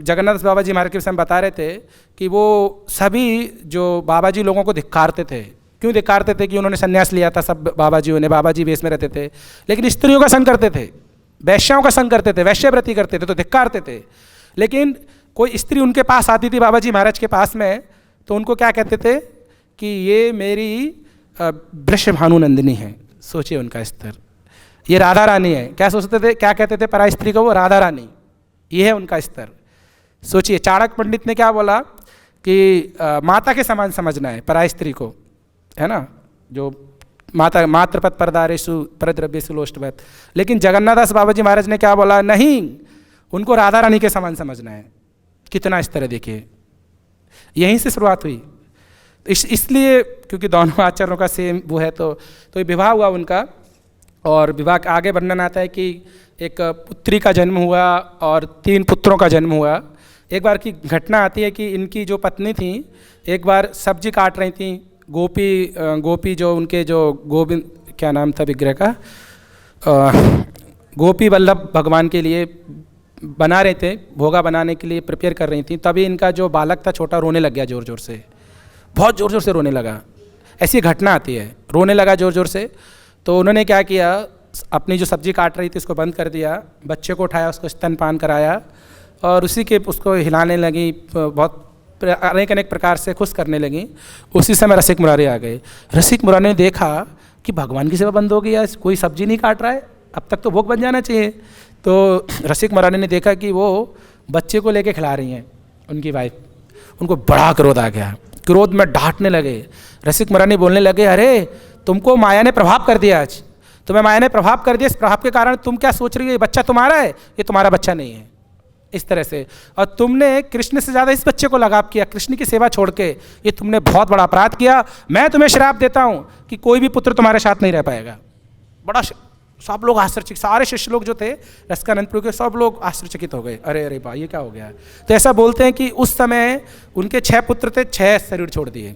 जगन्नाथ बाबा जी महाराज के विषय में बता रहे थे कि वो सभी जो बाबा जी लोगों को धिक्कारते थे। क्यों धिक्कारते थे कि उन्होंने संन्यास लिया था सब बाबा जी ने, बाबा जी वेश में रहते थे, लेकिन स्त्रियों का संग करते थे, वैश्याओं का संग करते थे, वैश्यव्रती करते थे, तो धिक्कारते थे। लेकिन कोई स्त्री उनके पास आती थी बाबा जी महाराज के पास में, तो उनको क्या कहते थे कि ये मेरी वृषभानु नंदिनी है। सोचिए उनका स्तर, ये राधा रानी है। क्या सोचते थे, क्या कहते थे पराई स्त्री को, वो राधा रानी, ये है उनका स्तर। सोचिए चाणक्य पंडित ने क्या बोला कि माता के समान समझना है पराई स्त्री को, है ना, जो माता मातृपद परदारेषु परद्रव्येषु लोष्टवत्। लेकिन जगन्नाथदास बाबा जी महाराज ने क्या बोला, नहीं, उनको राधा रानी के समान समझना है। कितना स्तर है देखिए, यहीं से शुरुआत हुई। इसलिए क्योंकि दोनों आचरणों का सेम वो है, तो ये विवाह हुआ उनका। और विवाह के आगे वर्णन आता है कि एक पुत्री का जन्म हुआ और 3 पुत्रों का जन्म हुआ। एक बार की घटना आती है कि इनकी जो पत्नी थी एक बार सब्जी काट रही थी, गोपी जो उनके जो गोविंद क्या नाम था विग्रह का, गोपी वल्लभ भगवान के लिए बना रहे थे, भोगा बनाने के लिए प्रिपेयर कर रही थी। तभी इनका जो बालक था छोटा रोने लग गया ज़ोर ज़ोर से, बहुत ज़ोर ज़ोर से रोने लगा। ऐसी घटना आती है, रोने लगा ज़ोर ज़ोर से। तो उन्होंने क्या किया, अपनी जो सब्जी काट रही थी उसको बंद कर दिया, बच्चे को उठाया, उसको स्तनपान कराया और उसी के उसको हिलाने लगी, बहुत अनेक प्रकार से खुश करने लगी। उसी समय रसिक मुरारी आ गए। रसिक मुरारी ने देखा कि भगवान की सेवा बंद हो गई, आज कोई सब्जी नहीं काट रहा है, अब तक तो भोग बन जाना चाहिए। तो रसिक मुरारी ने देखा कि वो बच्चे को लेके खिला रही हैं उनकी वाइफ। उनको बड़ा क्रोध आ गया, क्रोध में डांटने लगे। रसिक मुरारी बोलने लगे, अरे तुमको माया ने प्रभाव कर दिया, आज तुम्हें माया ने प्रभाव कर दिया, इस प्रभाव के कारण तुम क्या सोच रही हो, ये बच्चा तुम्हारा है, ये तुम्हारा बच्चा नहीं है, इस तरह से। और तुमने कृष्ण से ज़्यादा इस बच्चे को लगाव किया, कृष्ण की सेवा छोड़ के, ये तुमने बहुत बड़ा अपराध किया। मैं तुम्हें श्राप देता हूँ कि कोई भी पुत्र तुम्हारे साथ नहीं रह पाएगा। बड़ा सब लोग आश्चर्यचकित, सारे शिष्य लोग जो थे रसिकानंद प्रभु के, सब लोग आश्चर्यचकित हो गए, अरे अरे भाई ये क्या हो गया। तो ऐसा बोलते हैं कि उस समय उनके 6 पुत्र थे, 6 शरीर छोड़ दिए,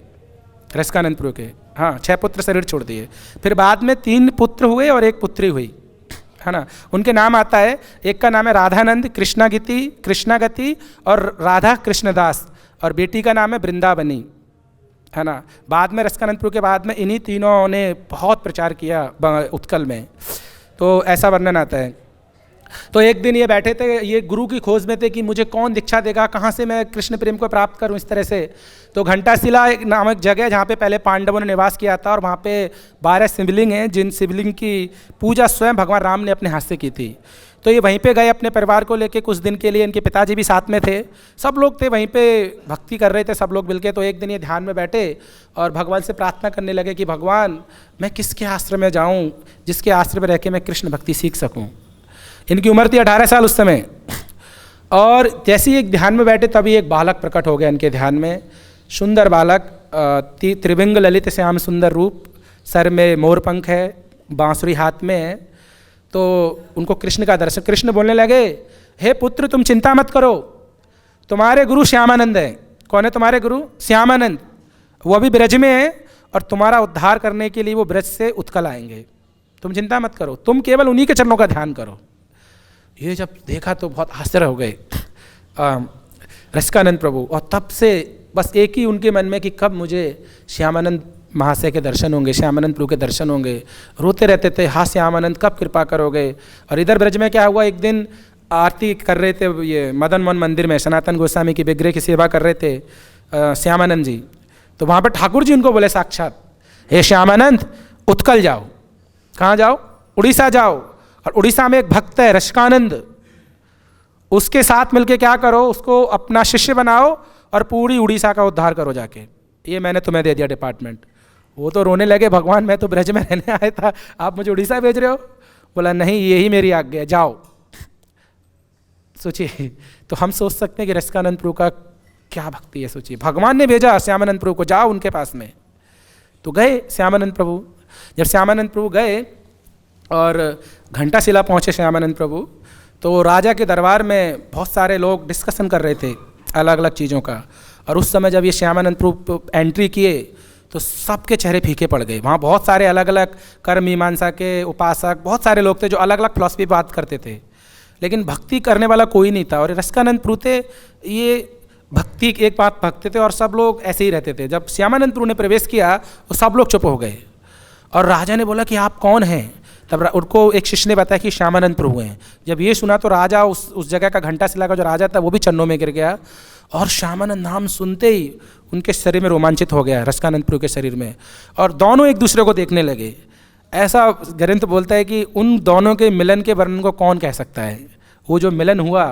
रसिकानंद प्रभु के, हाँ 6 पुत्र शरीर छोड़ दिए। फिर बाद में 3 पुत्र हुए और 1 पुत्री हुई, है ना। उनके नाम आता है, एक का नाम है राधानंद कृष्णागति और राधा कृष्णदास, और बेटी का नाम है वृंदावनी, है ना। बाद में रसिकानंद प्रभु के बाद में इन्हीं तीनों ने बहुत प्रचार किया उत्कल में, तो ऐसा वर्णन आता है। तो एक दिन ये बैठे थे, ये गुरु की खोज में थे कि मुझे कौन दीक्षा देगा, कहाँ से मैं कृष्ण प्रेम को प्राप्त करूँ इस तरह से। तो घंटाशिला एक नामक जगह जहाँ पे पहले पांडवों ने निवास किया था, और वहाँ पे 12 शिवलिंग हैं, जिन शिवलिंग की पूजा स्वयं भगवान राम ने अपने हाथ से की थी। तो ये वहीं पे गए अपने परिवार को लेके कुछ दिन के लिए, इनके पिताजी भी साथ में थे, सब लोग थे वहीं पे भक्ति कर रहे थे सब लोग मिलके। तो एक दिन ये ध्यान में बैठे और भगवान से प्रार्थना करने लगे कि भगवान मैं किसके आश्रम में जाऊँ जिसके आश्रम में रह के मैं कृष्ण भक्ति सीख सकूँ। इनकी उम्र थी 18 साल उस समय, और जैसे ही एक ध्यान में बैठे तभी एक बालक प्रकट हो गया इनके ध्यान में, सुंदर बालक, त्रिविंग ललित श्याम सुंदर रूप, सर में मोर पंख है, बांसुरी हाथ में है। तो उनको कृष्ण का दर्शन, कृष्ण बोलने लगे, हे पुत्र तुम चिंता मत करो, तुम्हारे गुरु श्यामानंद हैं। कौन है तुम्हारे गुरु? श्यामानंद, वो अभी ब्रज में है और तुम्हारा उद्धार करने के लिए वो ब्रज से उत्कल आएंगे, तुम चिंता मत करो, तुम केवल उन्हीं के चरणों का ध्यान करो। ये जब देखा तो बहुत आश्चर्य हो गए रसिकानंद प्रभु, और तब से बस एक ही उनके मन में कि कब मुझे श्यामानंद महाशय के दर्शन होंगे, श्यामानंद प्रभु के दर्शन होंगे। रोते रहते थे, हाँ श्यामानंद कब कृपा करोगे। और इधर ब्रज में क्या हुआ, एक दिन आरती कर रहे थे ये मदन मोहन मंदिर में, सनातन गोस्वामी की विग्रह की सेवा कर रहे थे श्यामानंद जी। तो वहाँ पर ठाकुर जी उनको बोले साक्षात, हे श्यामानंद उत्कल जाओ। कहाँ जाओ? उड़ीसा जाओ, और उड़ीसा में एक भक्त है रसिकानंद, उसके साथ मिलके क्या करो, उसको अपना शिष्य बनाओ और पूरी उड़ीसा का उद्धार करो जाके, ये मैंने तुम्हें दे दिया डिपार्टमेंट। वो तो रोने लगे, भगवान मैं तो ब्रज में रहने आया था, आप मुझे उड़ीसा भेज रहे हो। बोला नहीं, यही मेरी आज्ञा है, जाओ। सोचिए, तो हम सोच सकते हैं कि रसिकानंद प्रभु का क्या भक्ति है। सोचिए, भगवान ने भेजा श्यामानंद प्रभु को, जाओ उनके पास में। तो गए श्यामानंद प्रभु। जब श्यामानंद प्रभु गए और घंटाशिला पहुँचे श्यामानंद प्रभु, तो राजा के दरबार में बहुत सारे लोग डिस्कशन कर रहे थे अलग अलग चीज़ों का। और उस समय जब ये श्यामानंद प्रभु एंट्री किए तो सबके चेहरे फीके पड़ गए। वहाँ बहुत सारे अलग अलग कर्म मीमांसा के उपासक, बहुत सारे लोग थे जो अलग अलग फिलॉसफी बात करते थे, लेकिन भक्ति करने वाला कोई नहीं था। और रसिकानंद प्रभु थे, ये भक्ति एक बात भक्ति थे, और सब लोग ऐसे ही रहते थे। जब श्यामानंद प्रभु ने प्रवेश किया तो सब लोग चुप हो गए, और राजा ने बोला कि आप कौन हैं। तब उनको एक शिष्य ने बताया कि श्यामानंद प्रभु हैं। जब ये सुना तो राजा, उस जगह का घंटाशिला का जो राजा था वो भी चन्नों में गिर गया, और श्यामानंद नाम सुनते ही उनके शरीर में रोमांचित हो गया, रसिकानंद प्रभु के शरीर में, और दोनों एक दूसरे को देखने लगे। ऐसा ग्रंथ बोलता है कि उन दोनों के मिलन के वर्णन को कौन कह सकता है। वो जो मिलन हुआ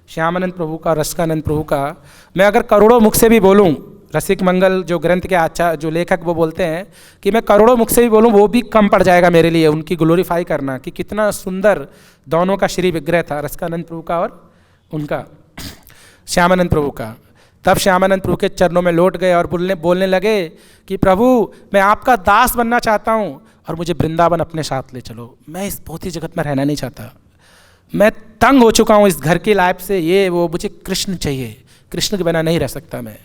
श्यामानंद प्रभु का, रसिकानंद प्रभु का, मैं अगर करोड़ों मुख से भी बोलूँ, रसिक मंगल जो ग्रंथ के अच्छा जो लेखक वो बोलते हैं कि मैं करोड़ों मुख से भी बोलूँ वो भी कम पड़ जाएगा मेरे लिए उनकी ग्लोरीफाई करना, कि कितना सुंदर दोनों का श्री विग्रह था, रसिकानंद प्रभु का और उनका श्यामानंद प्रभु का। तब श्यामानंद प्रभु के चरणों में लौट गए और बोलने लगे कि प्रभु मैं आपका दास बनना चाहता हूँ, और मुझे वृंदावन अपने साथ ले चलो। मैं इस भौतिक जगत में रहना नहीं चाहता, मैं तंग हो चुका हूँ इस घर की लाइफ से, ये वो, मुझे कृष्ण चाहिए, कृष्ण के बिना नहीं रह सकता मैं।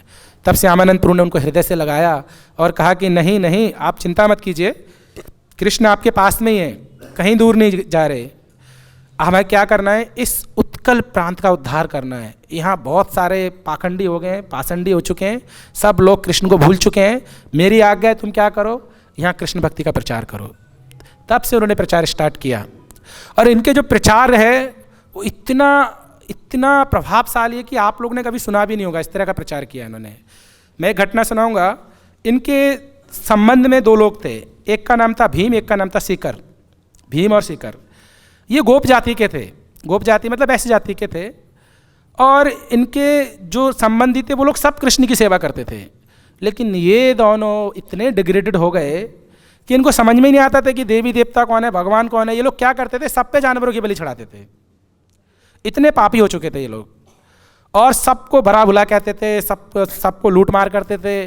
तब श्यामानंद प्रभु ने उनको हृदय से लगाया और कहा कि नहीं नहीं, आप चिंता मत कीजिए, कृष्ण आपके पास में ही है, कहीं दूर नहीं जा रहे। हमें क्या करना है, इस उत्कल प्रांत का उद्धार करना है। यहाँ बहुत सारे पाखंडी हो गए हैं, पाषंडी हो चुके हैं, सब लोग कृष्ण को भूल चुके हैं। मेरी आज्ञा है, तुम क्या करो, यहाँ कृष्ण भक्ति का प्रचार करो। तब से उन्होंने प्रचार स्टार्ट किया, और इनके जो प्रचार है वो इतना प्रभावशाली है कि आप लोगों ने कभी सुना भी नहीं होगा, इस तरह का प्रचार किया इन्होंने। मैं एक घटना सुनाऊंगा। इनके संबंध में 2 लोग थे, एक का नाम था भीम, एक का नाम था सीकर। भीम और सीकर ये गोप जाति के थे, गोप जाति मतलब ऐसी जाति के थे, और इनके जो संबंधी थे वो लोग सब कृष्ण की सेवा करते थे। लेकिन ये दोनों इतने डिग्रेडेड हो गए कि इनको समझ में ही नहीं आता था कि देवी देवता कौन है, भगवान कौन है। ये लोग क्या करते थे, सब पे जानवरों की बलि चढ़ाते थे, इतने पापी हो चुके थे ये लोग, और सबको भला भुला कहते थे, सबको लूट मार करते थे।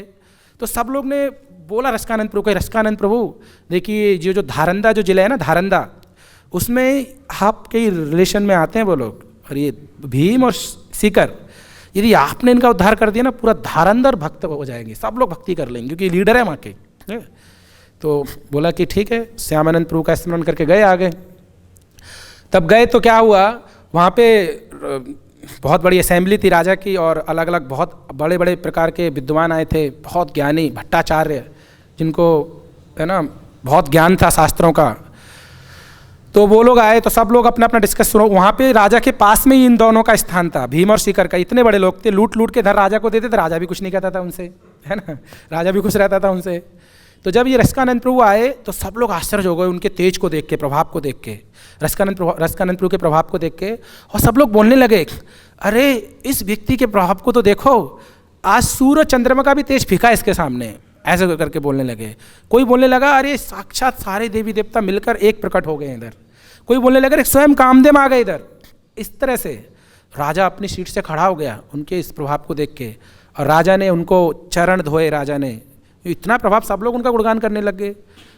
तो सब लोग ने बोला रसिकानंद प्रभु को, रसिकानंद प्रभु देखिए जो धारंदा जो जिला है ना, धारंदा, उसमें आपके रिलेशन में आते हैं वो लोग, और ये भीम और सीकर यदि आपने इनका उद्धार कर दिया ना, पूरा धुरंधर भक्त हो जाएंगे, सब लोग भक्ति कर लेंगे क्योंकि लीडर है वहाँ के। तो बोला कि ठीक है, श्यामानंद प्रभु का स्मरण करके गए आगे। तब गए तो क्या हुआ, वहाँ पे बहुत बड़ी असेंबली थी राजा की, और अलग अलग बहुत बड़े बड़े प्रकार के विद्वान आए थे, बहुत ज्ञानी भट्टाचार्य, जिनको है ना बहुत ज्ञान था शास्त्रों का। तो वो लोग आए तो सब लोग अपना अपना डिस्कस सुनो। वहाँ पे राजा के पास में ही इन दोनों का स्थान था, भीम और शिखर का। इतने बड़े लोग थे, लूट लूट के धर राजा को देते थे, राजा भी कुछ नहीं कहता था उनसे, है ना, राजा भी खुश रहता था उनसे। तो जब ये रसिकानंद प्रभु आए तो सब लोग आश्चर्य हो गए उनके तेज को देख के, प्रभाव को देख के, रसिकानंद प्रभु के प्रभाव को देख के। और सब लोग बोलने लगे, अरे इस व्यक्ति के प्रभाव को तो देखो, आज सूर्य चंद्रमा का भी तेज फीका इसके सामने, ऐसे करके बोलने लगे। कोई बोलने लगा, अरे साक्षात सारे देवी देवता मिलकर एक प्रकट हो गए इधर। कोई बोलने लगा, स्वयं कामदेव आ गए इधर। इस तरह से राजा अपनी सीट से खड़ा हो गया उनके इस प्रभाव को देख के, और राजा ने उनको चरण धोए। राजा ने इतना प्रभाव, सब लोग उनका गुणगान करने लग गए।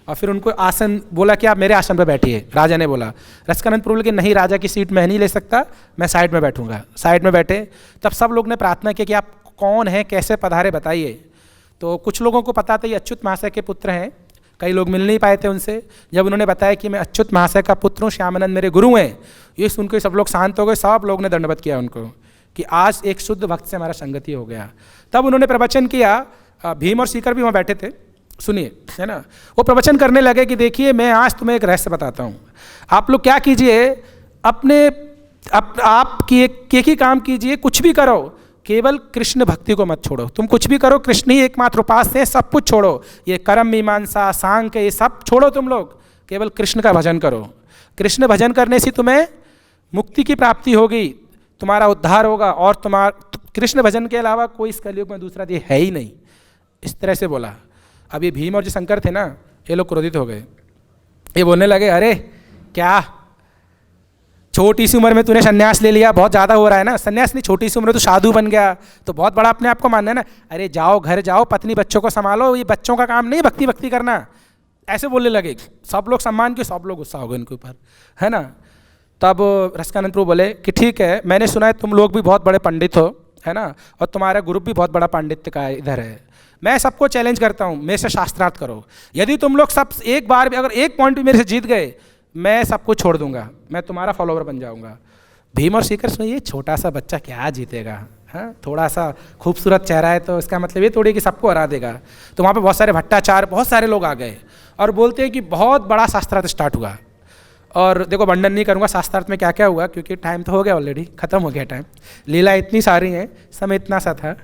और फिर उनको आसन बोला कि आप मेरे आसन पर बैठिए। राजा ने बोला, रसिकानंद प्रभु कि नहीं, राजा की सीट मैं नहीं ले सकता, मैं साइड में बैठूंगा। साइड में बैठे। तब सब लोग ने प्रार्थना की कि आप कौन हैं, कैसे पधारे, बताइए। तो कुछ लोगों को पता था ये अच्युत महाशय के पुत्र हैं, कई लोग मिल नहीं पाए थे उनसे। जब उन्होंने बताया कि मैं अच्युत महाशय का पुत्र हूँ, श्यामानंद मेरे गुरु हैं, ये सुनकर सब लोग शांत हो गए। सब लोग ने दंडवत किया उनको कि आज एक शुद्ध भक्त से हमारा संगति हो गया। तब उन्होंने प्रवचन किया। भीम और शिखर भी वहाँ बैठे थे, सुनिए, है ना। वो प्रवचन करने लगे कि देखिए, मैं आज तुम्हें एक रहस्य बताता हूँ। आप लोग क्या कीजिए, अपने आप की एक ही काम कीजिए, कुछ भी करो, केवल कृष्ण भक्ति को मत छोड़ो। तुम कुछ भी करो, कृष्ण ही एकमात्र उपास्य है, सब कुछ छोड़ो। ये कर्म मीमांसा सांख्य ये सब छोड़ो, तुम लोग केवल कृष्ण का भजन करो। कृष्ण भजन करने से तुम्हें मुक्ति की प्राप्ति होगी, तुम्हारा उद्धार होगा, और तुम्हारा कृष्ण भजन के अलावा कोई इस कलयुग में दूसरा ये है ही नहीं। इस तरह से बोला। अब ये भीम और जो शंकर थे ना, ये लोग क्रोधित हो गए। ये बोलने लगे, अरे क्या छोटी सी उम्र में तूने संन्यास ले लिया, बहुत ज़्यादा हो रहा है ना। संन्यास नहीं, छोटी सी उम्र में तो साधु बन गया, तो बहुत बड़ा अपने आप को मानना है ना। अरे जाओ, घर जाओ, पत्नी बच्चों को संभालो, ये बच्चों का काम नहीं भक्ति भक्ति करना। ऐसे बोलने लगे। सब लोग सम्मान के, सब लोग गुस्सा हो गए उनके ऊपर, है ना। तब रसिकानंद प्रभु बोले कि ठीक है, मैंने सुना है तुम लोग भी बहुत बड़े पंडित हो, है ना, और तुम्हारा ग्रुप भी बहुत बड़ा पांडित्य का इधर है। मैं सबको चैलेंज करता हूँ, मेरे से शास्त्रार्थ करो। यदि तुम लोग सब एक बार भी, अगर एक पॉइंट भी मेरे से जीत गए, मैं सबको छोड़ दूंगा, मैं तुम्हारा फॉलोवर बन जाऊंगा। भीम और शिखर सुनिए, छोटा सा बच्चा क्या जीतेगा, हाँ, थोड़ा सा खूबसूरत चेहरा है तो इसका मतलब ये थोड़ी कि सबको हरा देगा। तो वहाँ पे बहुत सारे भट्टाचार्य, बहुत सारे लोग आ गए और बोलते हैं कि बहुत बड़ा शास्त्रार्थ स्टार्ट हुआ। और देखो, वर्णन नहीं करूँगा शास्त्रार्थ में क्या क्या हुआ, क्योंकि टाइम तो हो गया ऑलरेडी, खत्म हो गया टाइम। लीला इतनी सारी हैं, समय इतना सा था।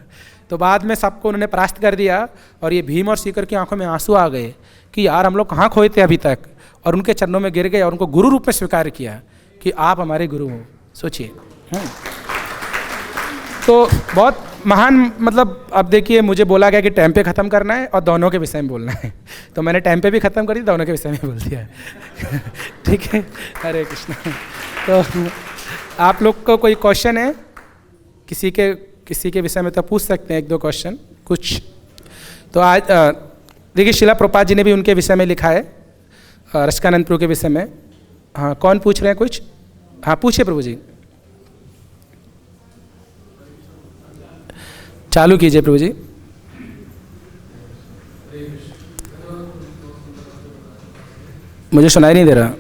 तो बाद में सबको उन्होंने परास्त कर दिया, और ये भीम और शिखर की आंखों में आंसू आ गए कि यार हम लोग कहाँ खोए थे अभी तक, और उनके चरणों में गिर गए और उनको गुरु रूप में स्वीकार किया कि आप हमारे गुरु हो। सोचिए। तो बहुत महान, मतलब अब देखिए, मुझे बोला गया कि टाइम पे ख़त्म करना है और दोनों के विषय में बोलना है, तो मैंने टाइम पे भी ख़त्म करी, दोनों के विषय में बोल दिया ठीक है, हरे कृष्णा। तो आप लोग को कोई क्वेश्चन है किसी के विषय में तो पूछ सकते हैं, एक दो क्वेश्चन कुछ। तो आज देखिए, शिला प्रभुपाद जी ने भी उनके विषय में लिखा है, रसिकानंद प्रभु के विषय में। हाँ, कौन पूछ रहे हैं कुछ? हाँ, पूछिए प्रभु जी, चालू कीजिए प्रभु जी। मुझे सुनाई नहीं दे रहा,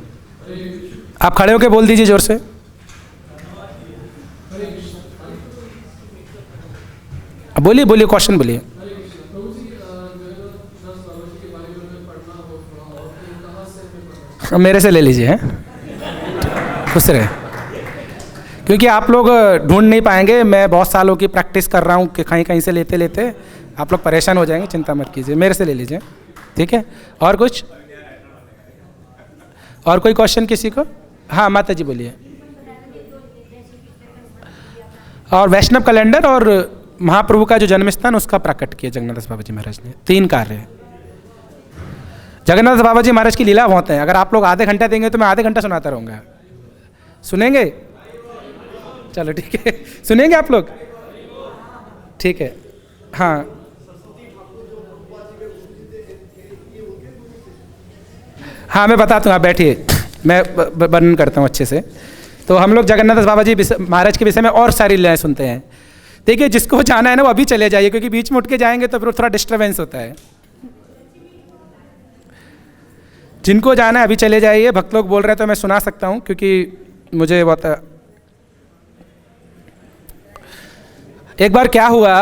आप खड़े होकर बोल दीजिए जोर से। बोलिए बोलिए, क्वेश्चन बोलिए। मेरे से ले लीजिए, हैं, खुश रहे, क्योंकि आप लोग ढूंढ नहीं पाएंगे। मैं बहुत सालों की प्रैक्टिस कर रहा हूँ कि कहीं कहीं से लेते लेते आप लोग परेशान हो जाएंगे, चिंता मत कीजिए, मेरे से ले लीजिए, ठीक है। और कुछ, और कोई क्वेश्चन किसी को? हाँ माता जी बोलिए। और वैष्णव कैलेंडर और महाप्रभु का जो जन्मस्थान, उसका प्रकट किया जगन्नाथ दास बाबा जी महाराज ने। 3 कार्य। जगन्नाथ दास बाबा जी महाराज की लीला बहुत है, अगर आप लोग आधे घंटा देंगे तो मैं आधे घंटा सुनाता रहूँगा। सुनेंगे? चलो ठीक है, सुनेंगे आप लोग? ठीक है। हाँ, हाँ मैं बताता हूँ, आप बैठिए, मैं वर्णन करता हूँ अच्छे से। तो हम लोग जगन्नाथ दास बाबा जी महाराज के विषय में और सारी लीलाएँ सुनते हैं। देखिए जिसको जाना है ना वो अभी चले जाइए, क्योंकि बीच में उठ के जाएंगे तो फिर थोड़ा डिस्टर्बेंस होता है। जिनको जाना है अभी चले जाइए। भक्त लोग बोल रहे हैं तो मैं सुना सकता हूँ, क्योंकि मुझे बहुत। एक बार क्या हुआ,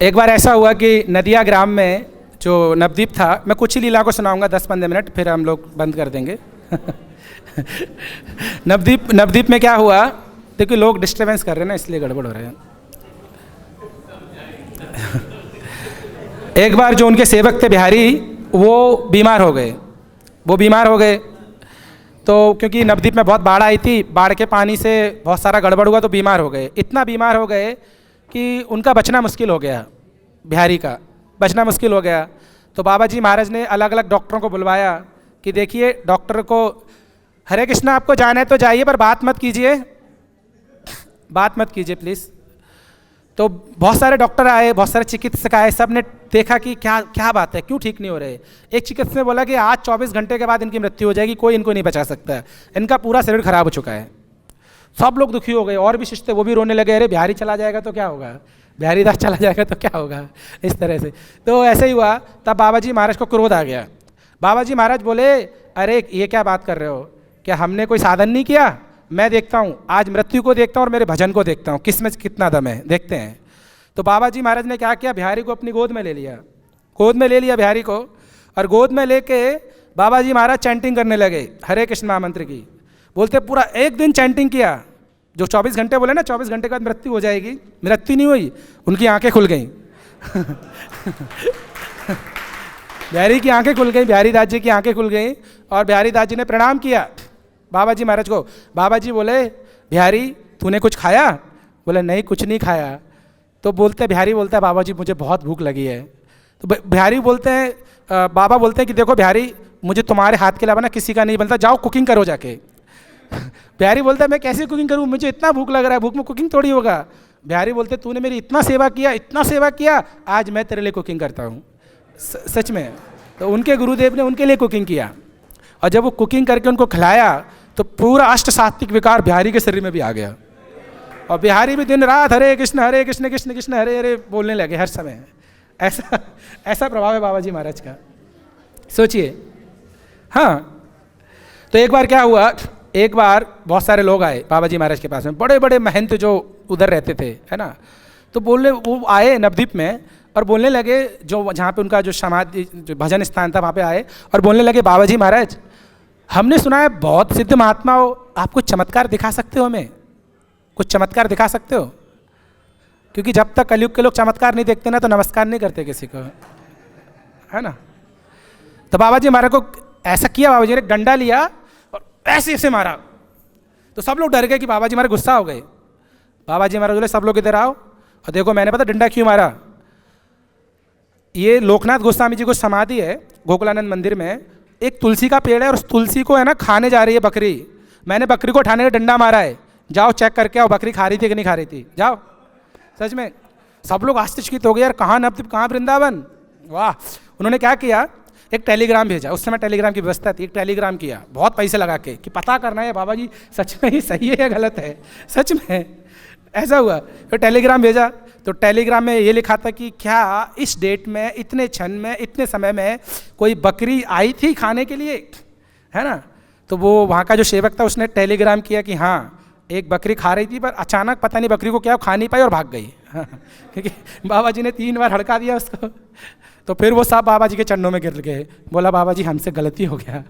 एक बार ऐसा हुआ कि नदिया ग्राम में जो नवद्वीप था, मैं कुछ ही लीला को सुनाऊंगा 10-15 मिनट, फिर हम लोग बंद कर देंगे। नवद्वीप में क्या हुआ, देखिए लोग डिस्टर्बेंस कर रहे हैं ना, इसलिए गड़बड़ हो रहे हैं। एक बार जो उनके सेवक थे बिहारी, वो बीमार हो गए। तो क्योंकि नवद्वीप में बहुत बाढ़ आई थी, बाढ़ के पानी से बहुत सारा गड़बड़ हुआ, तो बीमार हो गए। इतना बीमार हो गए कि उनका बचना मुश्किल हो गया, बिहारी का बचना मुश्किल हो गया। तो बाबा जी महाराज ने अलग अलग डॉक्टरों को बुलवाया कि देखिए डॉक्टर को, हरे कृष्णा आपको जाना है तो जाइए, पर बात मत कीजिए प्लीज़। तो बहुत सारे डॉक्टर आए, बहुत सारे चिकित्सक आए, सब ने देखा कि क्या बात है, क्यों ठीक नहीं हो रहे। एक चिकित्सक ने बोला कि आज 24 घंटे के बाद इनकी मृत्यु हो जाएगी, कोई इनको नहीं बचा सकता, इनका पूरा शरीर खराब हो चुका है। सब लोग दुखी हो गए, और भी शिष्य थे वो भी रोने लगे, अरे बिहारी चला जाएगा तो क्या होगा, बिहारी दास चला जाएगा तो क्या होगा, इस तरह से। तो ऐसे ही हुआ। तब बाबा जी महाराज को क्रोध आ गया। बाबा जी महाराज बोले, अरे ये क्या बात कर रहे हो, क्या हमने कोई साधन नहीं किया? मैं देखता हूँ, आज मृत्यु को देखता हूँ और मेरे भजन को देखता हूँ, किस में कितना दम है, देखते हैं। तो बाबा जी महाराज ने क्या किया, बिहारी को अपनी गोद में ले लिया, बिहारी को, और गोद में लेके बाबा जी महाराज चैंटिंग करने लगे हरे कृष्ण महामंत्र की। बोलते पूरा एक दिन चैंटिंग किया, जो 24 घंटे बोले ना, 24 घंटे के बाद मृत्यु हो जाएगी, मृत्यु नहीं हुई, उनकी आंखें खुल गईं। बिहारी की आंखें खुल गई, बिहारी दास जी की आंखें खुल गई, और बिहारी दास जी ने प्रणाम किया बाबा जी महाराज को। बाबा जी बोले, बिहारी तूने कुछ खाया? बोले नहीं, कुछ नहीं खाया। तो बिहारी बोलता है, बाबा जी मुझे बहुत भूख लगी है। तो बिहारी बोलते हैं, बाबा बोलते हैं कि देखो बिहारी, मुझे तुम्हारे हाथ के अलावा ना किसी का नहीं बनता, जाओ कुकिंग करो जाके। बिहारी बोलता है, मैं कैसे कुकिंग करूँ, मुझे इतना भूख लग रहा है, भूख में कुकिंग थोड़ी होगा। बिहारी बोलते, तूने मेरी इतना सेवा किया, आज मैं तेरे लिए कुकिंग करता हूँ। सच में। तो उनके गुरुदेव ने उनके लिए कुकिंग किया, और जब वो कुकिंग करके उनको खिलाया तो पूरा अष्ट सात्विक विकार बिहारी के शरीर में भी आ गया, और बिहारी भी दिन रात हरे कृष्ण कृष्ण कृष्ण हरे हरे बोलने लगे हर समय। ऐसा प्रभाव है बाबा जी महाराज का, सोचिए। हाँ, तो एक बार क्या हुआ, एक बार बहुत सारे लोग आए बाबा जी महाराज के पास में, बड़े बड़े महंत जो उधर रहते थे, है ना। तो वो आए नवद्वीप में और बोलने लगे, जो जहाँ पे उनका जो समाधि, जो भजन स्थान था, वहाँ पे आए और बोलने लगे, बाबा जी महाराज हमने सुना है बहुत सिद्ध महात्मा हो, आप कुछ चमत्कार दिखा सकते हो, हमें कुछ चमत्कार दिखा सकते हो? क्योंकि जब तक कलयुग के लोग चमत्कार नहीं देखते ना तो नमस्कार नहीं करते किसी को, है ना। तो बाबा जी महाराज को ऐसा किया, बाबा जी ने डंडा लिया और ऐसे मारा, तो सब लोग डर गए कि बाबा जी महाराज गुस्सा हो गए। बाबा जी महाराज बोले, सब लोग इधर आओ, और देखो मैंने पता डंडा क्यों मारा। ये लोकनाथ गोस्वामी जी को समाधि है गोकुलानंद मंदिर में, एक तुलसी का पेड़ है, और उस तुलसी को है ना खाने जा रही है बकरी, मैंने बकरी को उठाने का डंडा मारा है, जाओ चेक करके आओ बकरी खा रही थी कि नहीं खा रही थी, जाओ। सच में सब लोग आश्चर्यचकित हो गए, यार कहाँ नवद्वीप, कहाँ वृंदावन, वाह। उन्होंने क्या किया, एक टेलीग्राम भेजा, उस समय टेलीग्राम की व्यवस्था थी, एक टेलीग्राम किया बहुत पैसे लगा के कि पता करना है बाबा जी सच में ही सही है या गलत है, सच में ऐसा हुआ। तो टेलीग्राम भेजा, तो टेलीग्राम में ये लिखा था कि क्या इस डेट में, इतने क्षण में, इतने समय में कोई बकरी आई थी खाने के लिए, है ना। तो वो वहाँ का जो सेवक था उसने टेलीग्राम किया कि हाँ एक बकरी खा रही थी, पर अचानक पता नहीं बकरी को क्या खा नहीं पाई और भाग गई। क्योंकि बाबा जी ने 3 बार हड़का दिया उसको। तो फिर वो सब बाबा जी के चरणों में गिर गए, बोला बाबा जी हमसे गलती हो गया,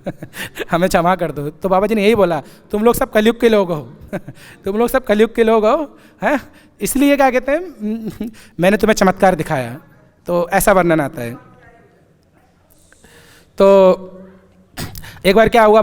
हमें क्षमा कर दो। तो बाबा जी ने यही बोला, तुम लोग सब कलयुग के लोग हो, तुम लोग सब कलयुग के लोग हो, हैं, इसलिए क्या कहते हैं मैंने तुम्हें चमत्कार दिखाया। तो ऐसा वर्णन आता है। तो एक बार क्या हुआ,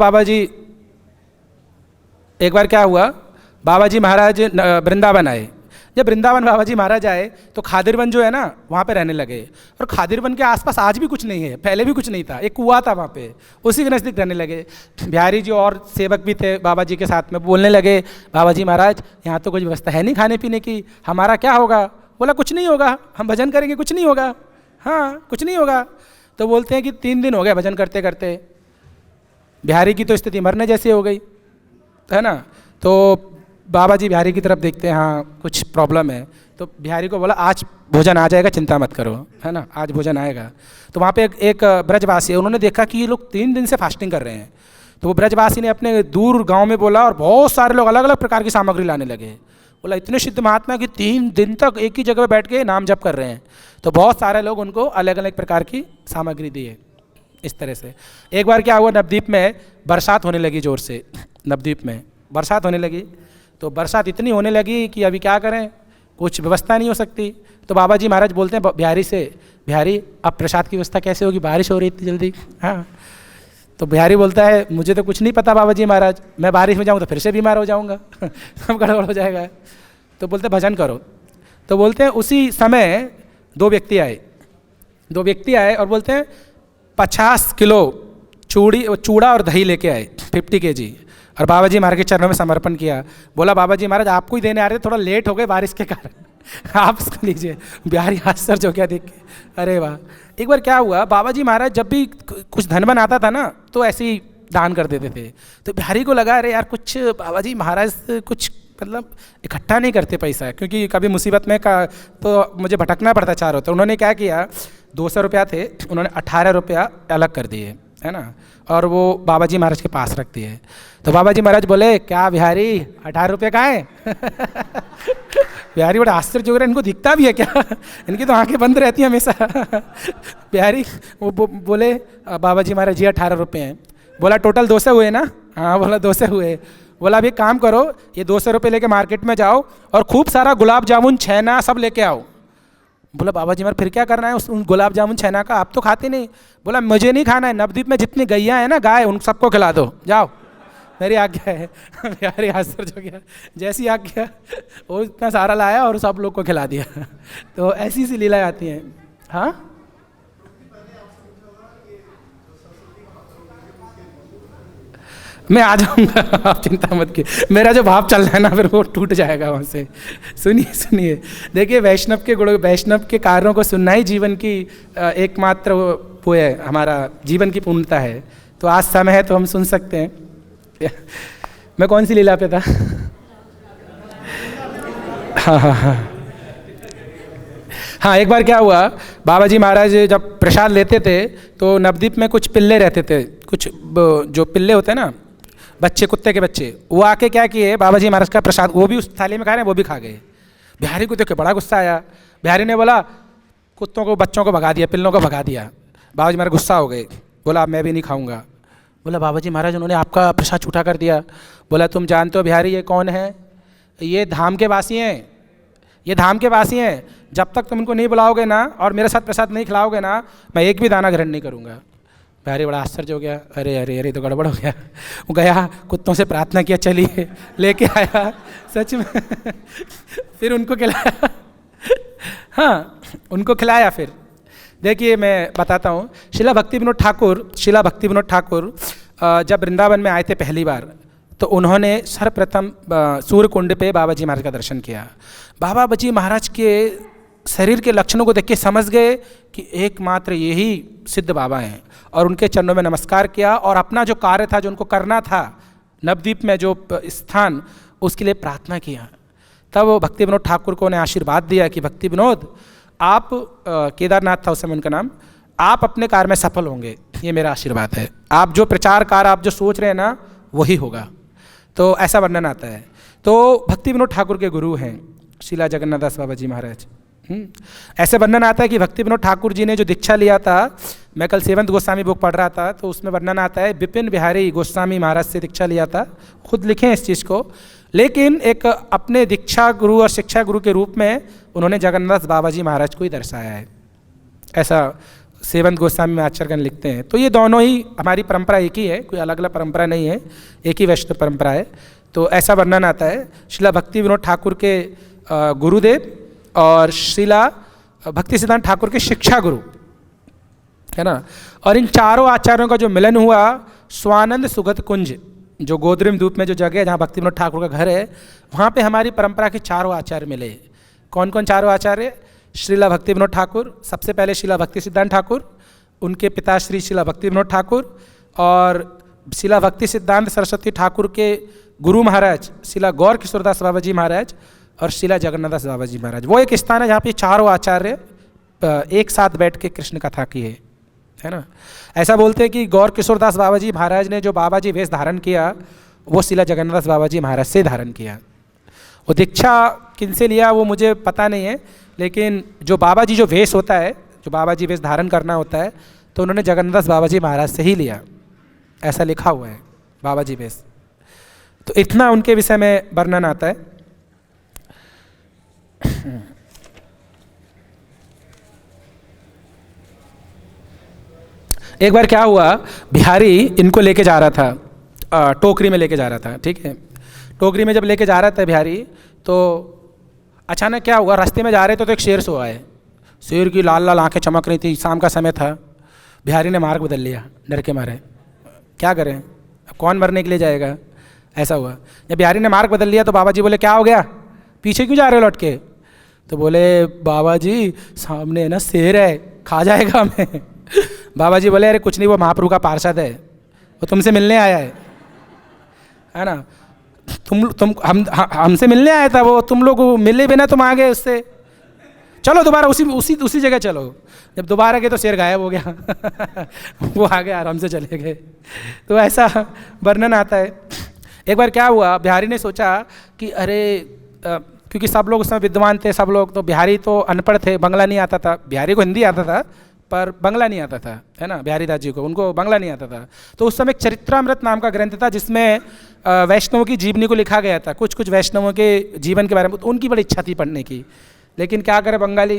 बाबा जी महाराज वृंदावन आए। जब वृंदावन बाबा जी महाराज आए तो खादिरवन जो है ना वहाँ पे रहने लगे, और खादिरवन के आसपास आज भी कुछ नहीं है, पहले भी कुछ नहीं था, एक कुआं था वहाँ पे, उसी के नज़दीक रहने लगे। बिहारी जी और सेवक भी थे बाबा जी के साथ में, बोलने लगे, बाबा जी महाराज यहाँ तो कुछ व्यवस्था है नहीं खाने पीने की, हमारा क्या होगा? बोला कुछ नहीं होगा, हम भजन करेंगे, कुछ नहीं होगा, हाँ कुछ नहीं होगा। तो बोलते हैं कि 3 दिन हो गए भजन करते करते, बिहारी की तो स्थिति मरने जैसी हो गई, है ना। तो बाबा जी बिहारी की तरफ देखते हैं, हाँ कुछ प्रॉब्लम है, तो बिहारी को बोला आज भोजन आ जाएगा, चिंता मत करो, है ना, आज भोजन आएगा। तो वहाँ पे एक ब्रजवासी है, उन्होंने देखा कि ये लोग 3 दिन से फास्टिंग कर रहे हैं। तो वो ब्रजवासी ने अपने दूर गांव में बोला और बहुत सारे लोग अलग अलग प्रकार की सामग्री लाने लगे। बोला इतने सिद्ध महात्मा कि 3 दिन तक एक ही जगह बैठ के नाम जप कर रहे हैं। तो बहुत सारे लोग उनको अलग अलग प्रकार की सामग्री दिए। इस तरह से एक बार क्या हुआ, नवद्वीप में बरसात होने लगी ज़ोर से, नवद्वीप में बरसात होने लगी। तो बरसात इतनी होने लगी कि अभी क्या करें, कुछ व्यवस्था नहीं हो सकती। तो बाबा जी महाराज बोलते हैं बिहारी से, बिहारी अब प्रसाद की व्यवस्था कैसे होगी, बारिश हो रही इतनी जल्दी। हाँ, तो बिहारी बोलता है मुझे तो कुछ नहीं पता बाबा जी महाराज, मैं बारिश में जाऊँ तो फिर से बीमार हो जाऊँगा सब गड़बड़ हो जाएगा। तो बोलते भजन करो। तो बोलते हैं उसी समय 2 व्यक्ति आए और बोलते हैं 50 किलो चूड़ा और दही लेके आए, 50 kg, और बाबा जी महाराज के चरणों में समर्पण किया। बोला बाबा जी महाराज आपको ही देने आ रहे थे, थोड़ा लेट हो गए बारिश के कारण आप इसको लीजिए। बिहारी आश्चर्य हो गया देख के, अरे वाह। एक बार क्या हुआ, बाबा जी महाराज जब भी कुछ धन बन आता था ना तो ऐसे ही दान कर देते थे। तो बिहारी को लगा अरे यार कुछ बाबा जी महाराज कुछ मतलब इकट्ठा नहीं करते पैसा, क्योंकि कभी मुसीबत में का तो मुझे भटकना पड़ता चारों। तो उन्होंने क्या किया, 200 रुपया थे, उन्होंने 18 रुपया अलग कर दिए, है ना, और वो बाबा जी महाराज के पास रख दिए। तो बाबा जी महाराज बोले क्या बिहारी 18 रुपये कहाँ है बिहारी बड़ा आश्चर्य हो रहा है, इनको दिखता भी है क्या इनकी तो आंखें बंद रहती हैं हमेशा बिहारी वो बोले बाबा जी महाराज जी 18 रुपये हैं। बोला टोटल 200 हुए ना, हाँ बोला 200 हुए। बोला अभी काम करो, ये 200 रुपये लेके मार्केट में जाओ और खूब सारा गुलाब जामुन छेना सब लेके आओ। बोला बाबा जी महाराज फिर क्या करना है उस गुलाब जामुन छेना का, आप तो खाते नहीं। बोला मुझे नहीं खाना है, नवद्वीप में जितनी गैया है ना गाय उन सबको खिला दो, जाओ मेरी आज्ञा है बिहारी आश्चर्य हो गया, जैसी आज्ञा वो इतना सारा लाया और सब लोग को खिला दिया तो ऐसी सी लीलाएं आती हैं। हाँ मैं आ जाऊंगा आप चिंता मत कीजिए, मेरा जो भाव चल रहा है ना फिर वो टूट जाएगा वहाँ से। सुनिए देखिए वैष्णव के गुण, वैष्णव के कार्यों को सुनना ही जीवन की एकमात्र वो है, हमारा जीवन की पूर्णता है। तो आज समय है तो हम सुन सकते हैं। मैं कौन सी लीला पे था हाँ एक बार क्या हुआ, बाबा जी महाराज जब प्रसाद लेते थे तो नवद्वीप में कुछ पिल्ले रहते थे, कुछ जो पिल्ले होते हैं ना बच्चे, कुत्ते के बच्चे, वो आके क्या किए बाबा जी महाराज का प्रसाद वो भी उस थाली में खा रहे हैं, वो भी खा गए। बिहारी को देख के बड़ा गुस्सा आया। बिहारी ने बोला कुत्तों को बच्चों को भगा दिया, पिल्लों को भगा दिया। बाबा जी महाराज गुस्सा हो गए, बोला मैं भी नहीं खाऊंगा। बोला बाबा जी महाराज उन्होंने आपका प्रसाद छूटा कर दिया। बोला तुम जानते हो बिहारी ये कौन है, ये धाम के वासी हैं, ये धाम के वासी हैं, जब तक तुम इनको नहीं बुलाओगे ना और मेरे साथ प्रसाद नहीं खिलाओगे ना मैं एक भी दाना ग्रहण नहीं करूँगा। बिहारी बड़ा आश्चर्य हो गया, अरे अरे अरे तो गड़बड़ हो गया। वो गया कुत्तों से प्रार्थना किया, चलिए लेके आया सच में फिर उनको खिलाया हाँ उनको खिलाया। फिर देखिए मैं बताता हूँ, शिला भक्ति विनोद ठाकुर जब वृंदावन में आए थे पहली बार तो उन्होंने सर्वप्रथम सूर्य कुंड पे बाबा जी महाराज का दर्शन किया। बाबा जी महाराज के शरीर के लक्षणों को देख के समझ गए कि एकमात्र यही सिद्ध बाबा हैं और उनके चरणों में नमस्कार किया और अपना जो कार्य था जो उनको करना था नवद्वीप में जो स्थान उसके लिए प्रार्थना किया। तब भक्ति विनोद ठाकुर को उन्हें आशीर्वाद दिया कि भक्ति विनोद आप केदारनाथ था उस समय उनका नाम, आप अपने कार्य में सफल होंगे, ये मेरा आशीर्वाद है। आप जो प्रचार कार्य आप जो सोच रहे हैं ना वही होगा। तो ऐसा वर्णन आता है। तो भक्ति विनोद ठाकुर के गुरु हैं शीला जगन्नाथ दास बाबा जी महाराज। ऐसे वर्णन आता है कि भक्ति विनोद ठाकुर जी ने जो दीक्षा लिया था, मैं कल सेवंत गोस्वामी बुक पढ़ रहा था तो उसमें वर्णन आता है विपिन बिहारी गोस्वामी महाराज से दीक्षा लिया था, खुद लिखे हैं इस चीज़ को, लेकिन एक अपने दीक्षा गुरु और शिक्षा गुरु के रूप में उन्होंने जगन्नाथ बाबा जी महाराज को ही दर्शाया है, ऐसा सेवंत गोस्वामी में आचार्यगण लिखते हैं। तो ये दोनों ही हमारी परंपरा एक ही है, कोई अलग अलग परंपरा नहीं है, एक ही वैष्णव परंपरा है। तो ऐसा वर्णन आता है श्रीला भक्ति विनोद ठाकुर के गुरुदेव और श्रीला भक्ति सिद्धांत ठाकुर के शिक्षा गुरु, है ना। और इन चारों आचार्यों का जो मिलन हुआ स्वानंद सुगत कुंज, जो गोद्रिम द्वीप में जो जगह है जहाँ भक्ति विनोद ठाकुर का घर है, वहाँ पे हमारी परंपरा के चारों आचार्य मिले। कौन कौन चारों आचार्य? श्रीला भक्ति विनोद ठाकुर, सबसे पहले श्रीला भक्ति सिद्धांत ठाकुर, उनके पिता श्री श्रीला भक्ति विनोद ठाकुर और श्रीला भक्ति सिद्धांत सरस्वती ठाकुर के गुरु महाराज शिला गौर किशोरदास बाबा जी महाराज और शिला जगन्नाथ दास बाबा जी महाराज, वो एक स्थान है जहाँ पे चारों आचार्य एक साथ बैठ के कृष्ण कथा की है ना। ऐसा बोलते हैं कि गौर किशोरदास बाबा जी महाराज ने जो बाबा जी वेश धारण किया वो शिला जगन्नाथ दास बाबा जी महाराज से धारण किया। वो दीक्षा किनसे लिया वो मुझे पता नहीं है, लेकिन जो बाबा जी जो वेश होता है, जो बाबा जी वेश धारण करना होता है, तो उन्होंने जगन्नाथ दास बाबा जी महाराज से ही लिया, ऐसा लिखा हुआ है बाबा जी वेश। तो इतना उनके विषय में वर्णन आता है। एक बार क्या हुआ, बिहारी इनको लेके जा रहा था, टोकरी में लेके जा रहा था, ठीक है। टोकरी में जब लेके जा रहा था बिहारी, तो अचानक क्या हुआ, रास्ते में जा रहे थे तो एक शेर सो आए। शेर की लाल लाल आंखें चमक रही थी, शाम का समय था। बिहारी ने मार्ग बदल लिया डर के मारे, क्या करें अब कौन मरने के लिए जाएगा, ऐसा हुआ। जब बिहारी ने मार्ग बदल लिया तो बाबा जी बोले क्या हो गया, पीछे क्यों जा रहे हो लौट के। तो बोले बाबा जी सामने ना शेर है, खा जाएगा हमें। बाबा जी बोले अरे कुछ नहीं, वो महाप्रभु का पार्षद है, वो तुमसे मिलने आया है ना। हमसे मिलने आया था वो, तुम लोग मिले बिना तुम आ गए उससे, चलो दोबारा उसी जगह चलो। जब दोबारा गए तो शेर गायब हो गया। वो आगे आराम से चले गए। तो ऐसा वर्णन आता है। एक बार क्या हुआ, बिहारी ने सोचा कि अरे क्योंकि सब लोग उसमें विद्वान थे, सब लोग, तो बिहारी तो अनपढ़ थे, बंगला नहीं आता था। बिहारी को हिंदी आता था पर बंगला नहीं आता था, है ना। बिहारी दास जी को, उनको बंगला नहीं आता था। तो उस समय एक चरित्रामृत नाम का ग्रंथ था जिसमें वैष्णवों की जीवनी को लिखा गया था, कुछ कुछ वैष्णवों के जीवन के बारे में। तो उनकी बड़ी इच्छा थी पढ़ने की, लेकिन क्या करें बंगाली,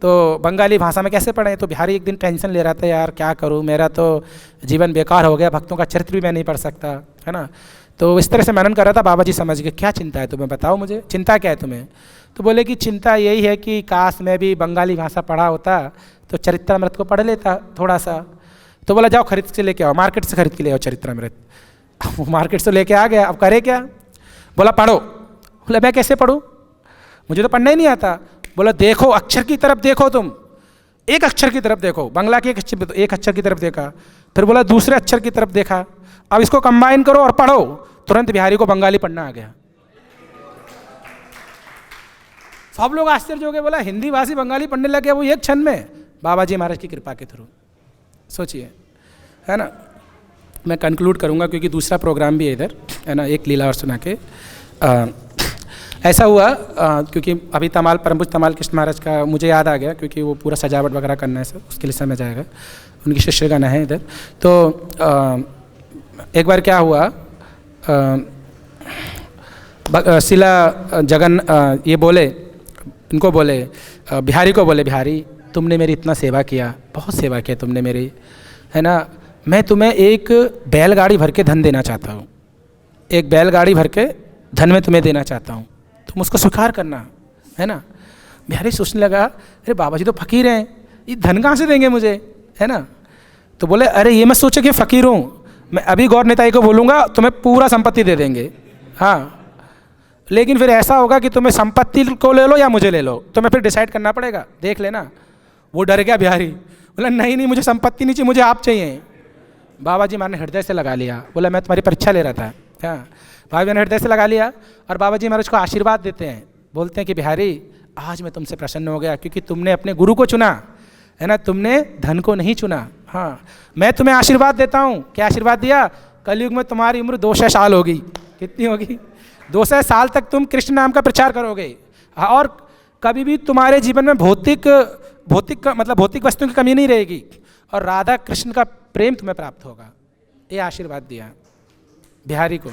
तो बंगाली भाषा में कैसे पढ़ें। तो बिहारी एक दिन टेंशन ले रहा था, यार क्या करूँ, मेरा तो जीवन बेकार हो गया, भक्तों का चरित्र भी मैं नहीं पढ़ सकता, है ना। तो इस तरह से मनन कर रहा था। बाबा जी समझ गए, क्या चिंता है तुम्हें, बताओ मुझे, चिंता क्या है तुम्हें। तो बोले कि चिंता यही है कि काश मैं भी बंगाली भाषा पढ़ा होता तो चरित्रामृत को पढ़ लेता थोड़ा सा। तो बोला जाओ खरीद के लेके आओ, मार्केट से खरीद के ले आओ चरित्रामृत। मार्केट से लेके आ गया, अब करे क्या। बोला पढ़ो। बोला मैं कैसे पढ़ूँ, मुझे तो पढ़ना ही नहीं आता। बोला देखो अक्षर की तरफ देखो, तुम एक अक्षर की तरफ देखो, बंगला की एक अक्षर की तरफ देखा, फिर बोला दूसरे अक्षर की तरफ देखा, अब इसको कंबाइन करो और पढ़ो। तुरंत बिहारी को बंगाली पढ़ना आ गया। सब लोग आश्चर्य हो गए, बोला हिंदी भाषी बंगाली पढ़ने लगे वो एक क्षण में, बाबा जी महाराज की कृपा के थ्रू। सोचिए, है ना। मैं कंक्लूड करूंगा क्योंकि दूसरा प्रोग्राम भी है इधर, है ना, एक लीला और सुना के। ऐसा हुआ क्योंकि अभी तमाल परम पूज्य तमाल कृष्ण महाराज का मुझे याद आ गया, क्योंकि वो पूरा सजावट वगैरह करना है सर, उसके लिए समय जाएगा, उनकी शिष्यगण है इधर। तो एक बार क्या हुआ, शिला जगन ये बोले, इनको बोले, बिहारी को बोले, बिहारी तुमने मेरी इतना सेवा किया, बहुत सेवा किया तुमने मेरी, है ना। मैं तुम्हें एक बैलगाड़ी भर के धन देना चाहता हूँ, एक बैलगाड़ी भर के धन में तुम्हें देना चाहता हूँ, तुम उसको स्वीकार करना, है ना। बिहारी सोचने लगा, अरे बाबा जी तो फकीर हैं, ये धन कहाँ से देंगे मुझे, है ना। तो बोले अरे ये मत सोचो कि फ़कीर हूँ, मैं अभी गौर नेताई को बोलूँगा तुम्हें पूरा संपत्ति दे देंगे, हाँ, लेकिन फिर ऐसा होगा कि तुम्हें संपत्ति को ले लो या मुझे ले लो, तुम्हें फिर डिसाइड करना पड़ेगा, देख लेना। वो डर गया बिहारी, बोला नहीं नहीं मुझे संपत्ति नहीं चाहिए, मुझे आप चाहिए। बाबा जी महाराज ने हृदय से लगा लिया, बोला मैं तुम्हारी परीक्षा ले रहा था, हाँ। बाबा जी ने हृदय से लगा लिया और बाबा जी महाराज को आशीर्वाद देते हैं, बोलते हैं कि बिहारी आज मैं तुमसे प्रसन्न हो गया क्योंकि तुमने अपने गुरु को चुना, है ना, तुमने धन को नहीं चुना, हाँ। मैं तुम्हें आशीर्वाद देता हूँ। क्या आशीर्वाद दिया, कलयुग में तुम्हारी उम्र 200 साल होगी। कितनी होगी, 200 साल तक तुम कृष्ण नाम का प्रचार करोगे, और कभी भी तुम्हारे जीवन में भौतिक वस्तुओं की कमी नहीं रहेगी, और राधा कृष्ण का प्रेम तुम्हें प्राप्त होगा। ये आशीर्वाद दिया बिहारी को,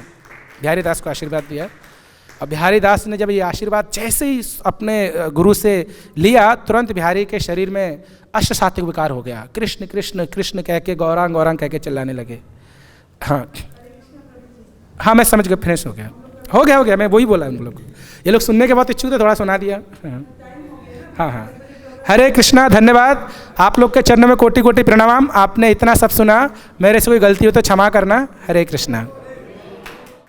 बिहारी दास को आशीर्वाद दिया। और बिहारी दास ने जब ये आशीर्वाद जैसे ही अपने गुरु से लिया, तुरंत बिहारी के शरीर में अष्ट सात्विक विकार हो गया, कृष्ण कृष्ण कृष्ण कह के, गौरांग गौरांग कह के चिल्लाने लगे। हाँ हाँ मैं समझ गया, फिनिश हो गया, मैं वही बोला उन लोग को। ये लोग सुनने के बाद इच्छुक थे, थोड़ा सुना दिया। हाँ हाँ, हरे कृष्णा, धन्यवाद। आप लोग के चरणों में कोटि कोटि प्रणाम। आपने इतना सब सुना, मेरे से कोई गलती हो तो क्षमा करना। हरे कृष्णा।